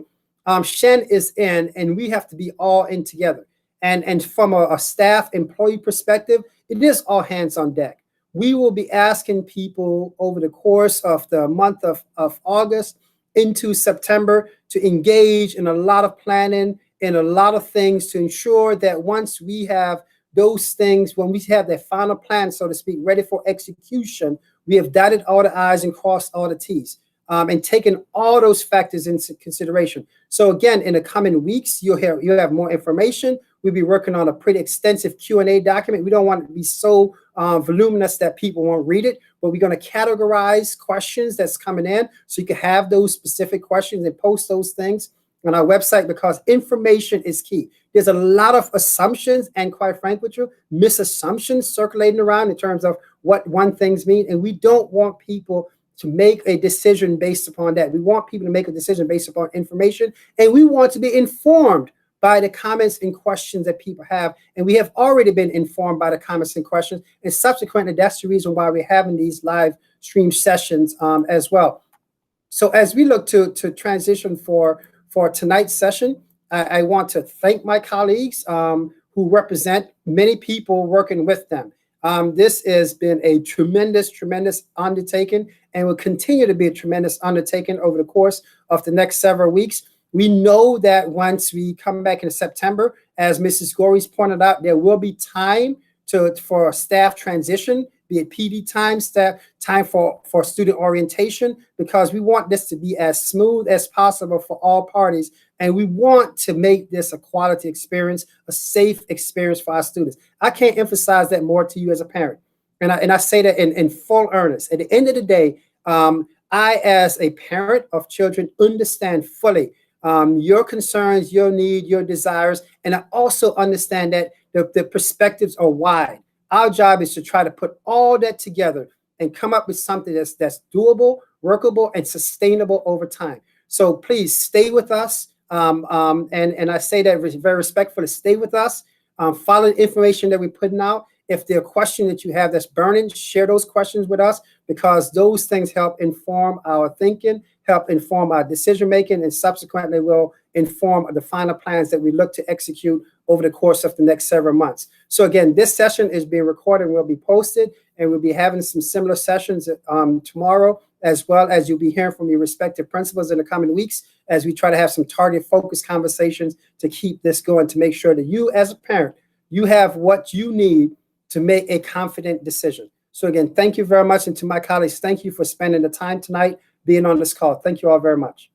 Shen is in, and we have to be all in together. And from a staff employee perspective, it is all hands on deck. We will be asking people over the course of the month of August into September to engage in a lot of planning and a lot of things to ensure that once we have those things, when we have that final plan, so to speak, ready for execution, we have dotted all the I's and crossed all the T's. And taking all those factors into consideration. So again, in the coming weeks, you'll have more information. we'll be working on a pretty extensive Q&A document. We don't want it to be so voluminous that people won't read it, but we're going to categorize questions that's coming in so you can have those specific questions and post those things on our website, because information is key. There's a lot of assumptions and, quite frankly with you, misassumptions circulating around in terms of what one things mean, and we don't want people to make a decision based upon that. We want people to make a decision based upon information, and we want to be informed by the comments and questions that people have. And we have already been informed by the comments and questions, and subsequently, that's the reason why we're having these live stream sessions as well. So as we look to transition for tonight's session, I want to thank my colleagues who represent many people working with them. This has been a tremendous undertaking, and will continue to be a tremendous undertaking over the course of the next several weeks. We know that once we come back in September, as Mrs. Gorey's pointed out, there will be time for staff transition, be it PD time, staff time for student orientation, because we want this to be as smooth as possible for all parties. And we want to make this a quality experience, a safe experience for our students. I can't emphasize that more to you as a parent. And I say that in full earnest. At the end of the day, I, as a parent of children, understand fully your concerns, your need, your desires. And I also understand that the perspectives are wide. Our job is to try to put all that together and come up with something that's doable, workable, and sustainable over time. So please stay with us. And I say that very respectfully, stay with us. Follow the information that we're putting out. If there are questions that you have that's burning, share those questions with us, because those things help inform our thinking, help inform our decision making, and subsequently will inform the final plans that we look to execute over the course of the next several months. So again, this session is being recorded and will be posted, and we'll be having some similar sessions tomorrow, as well as you'll be hearing from your respective principals in the coming weeks as we try to have some target focused conversations to keep this going, to make sure that you as a parent, you have what you need to make a confident decision. So again, thank you very much. And to my colleagues, thank you for spending the time tonight being on this call. Thank you all very much.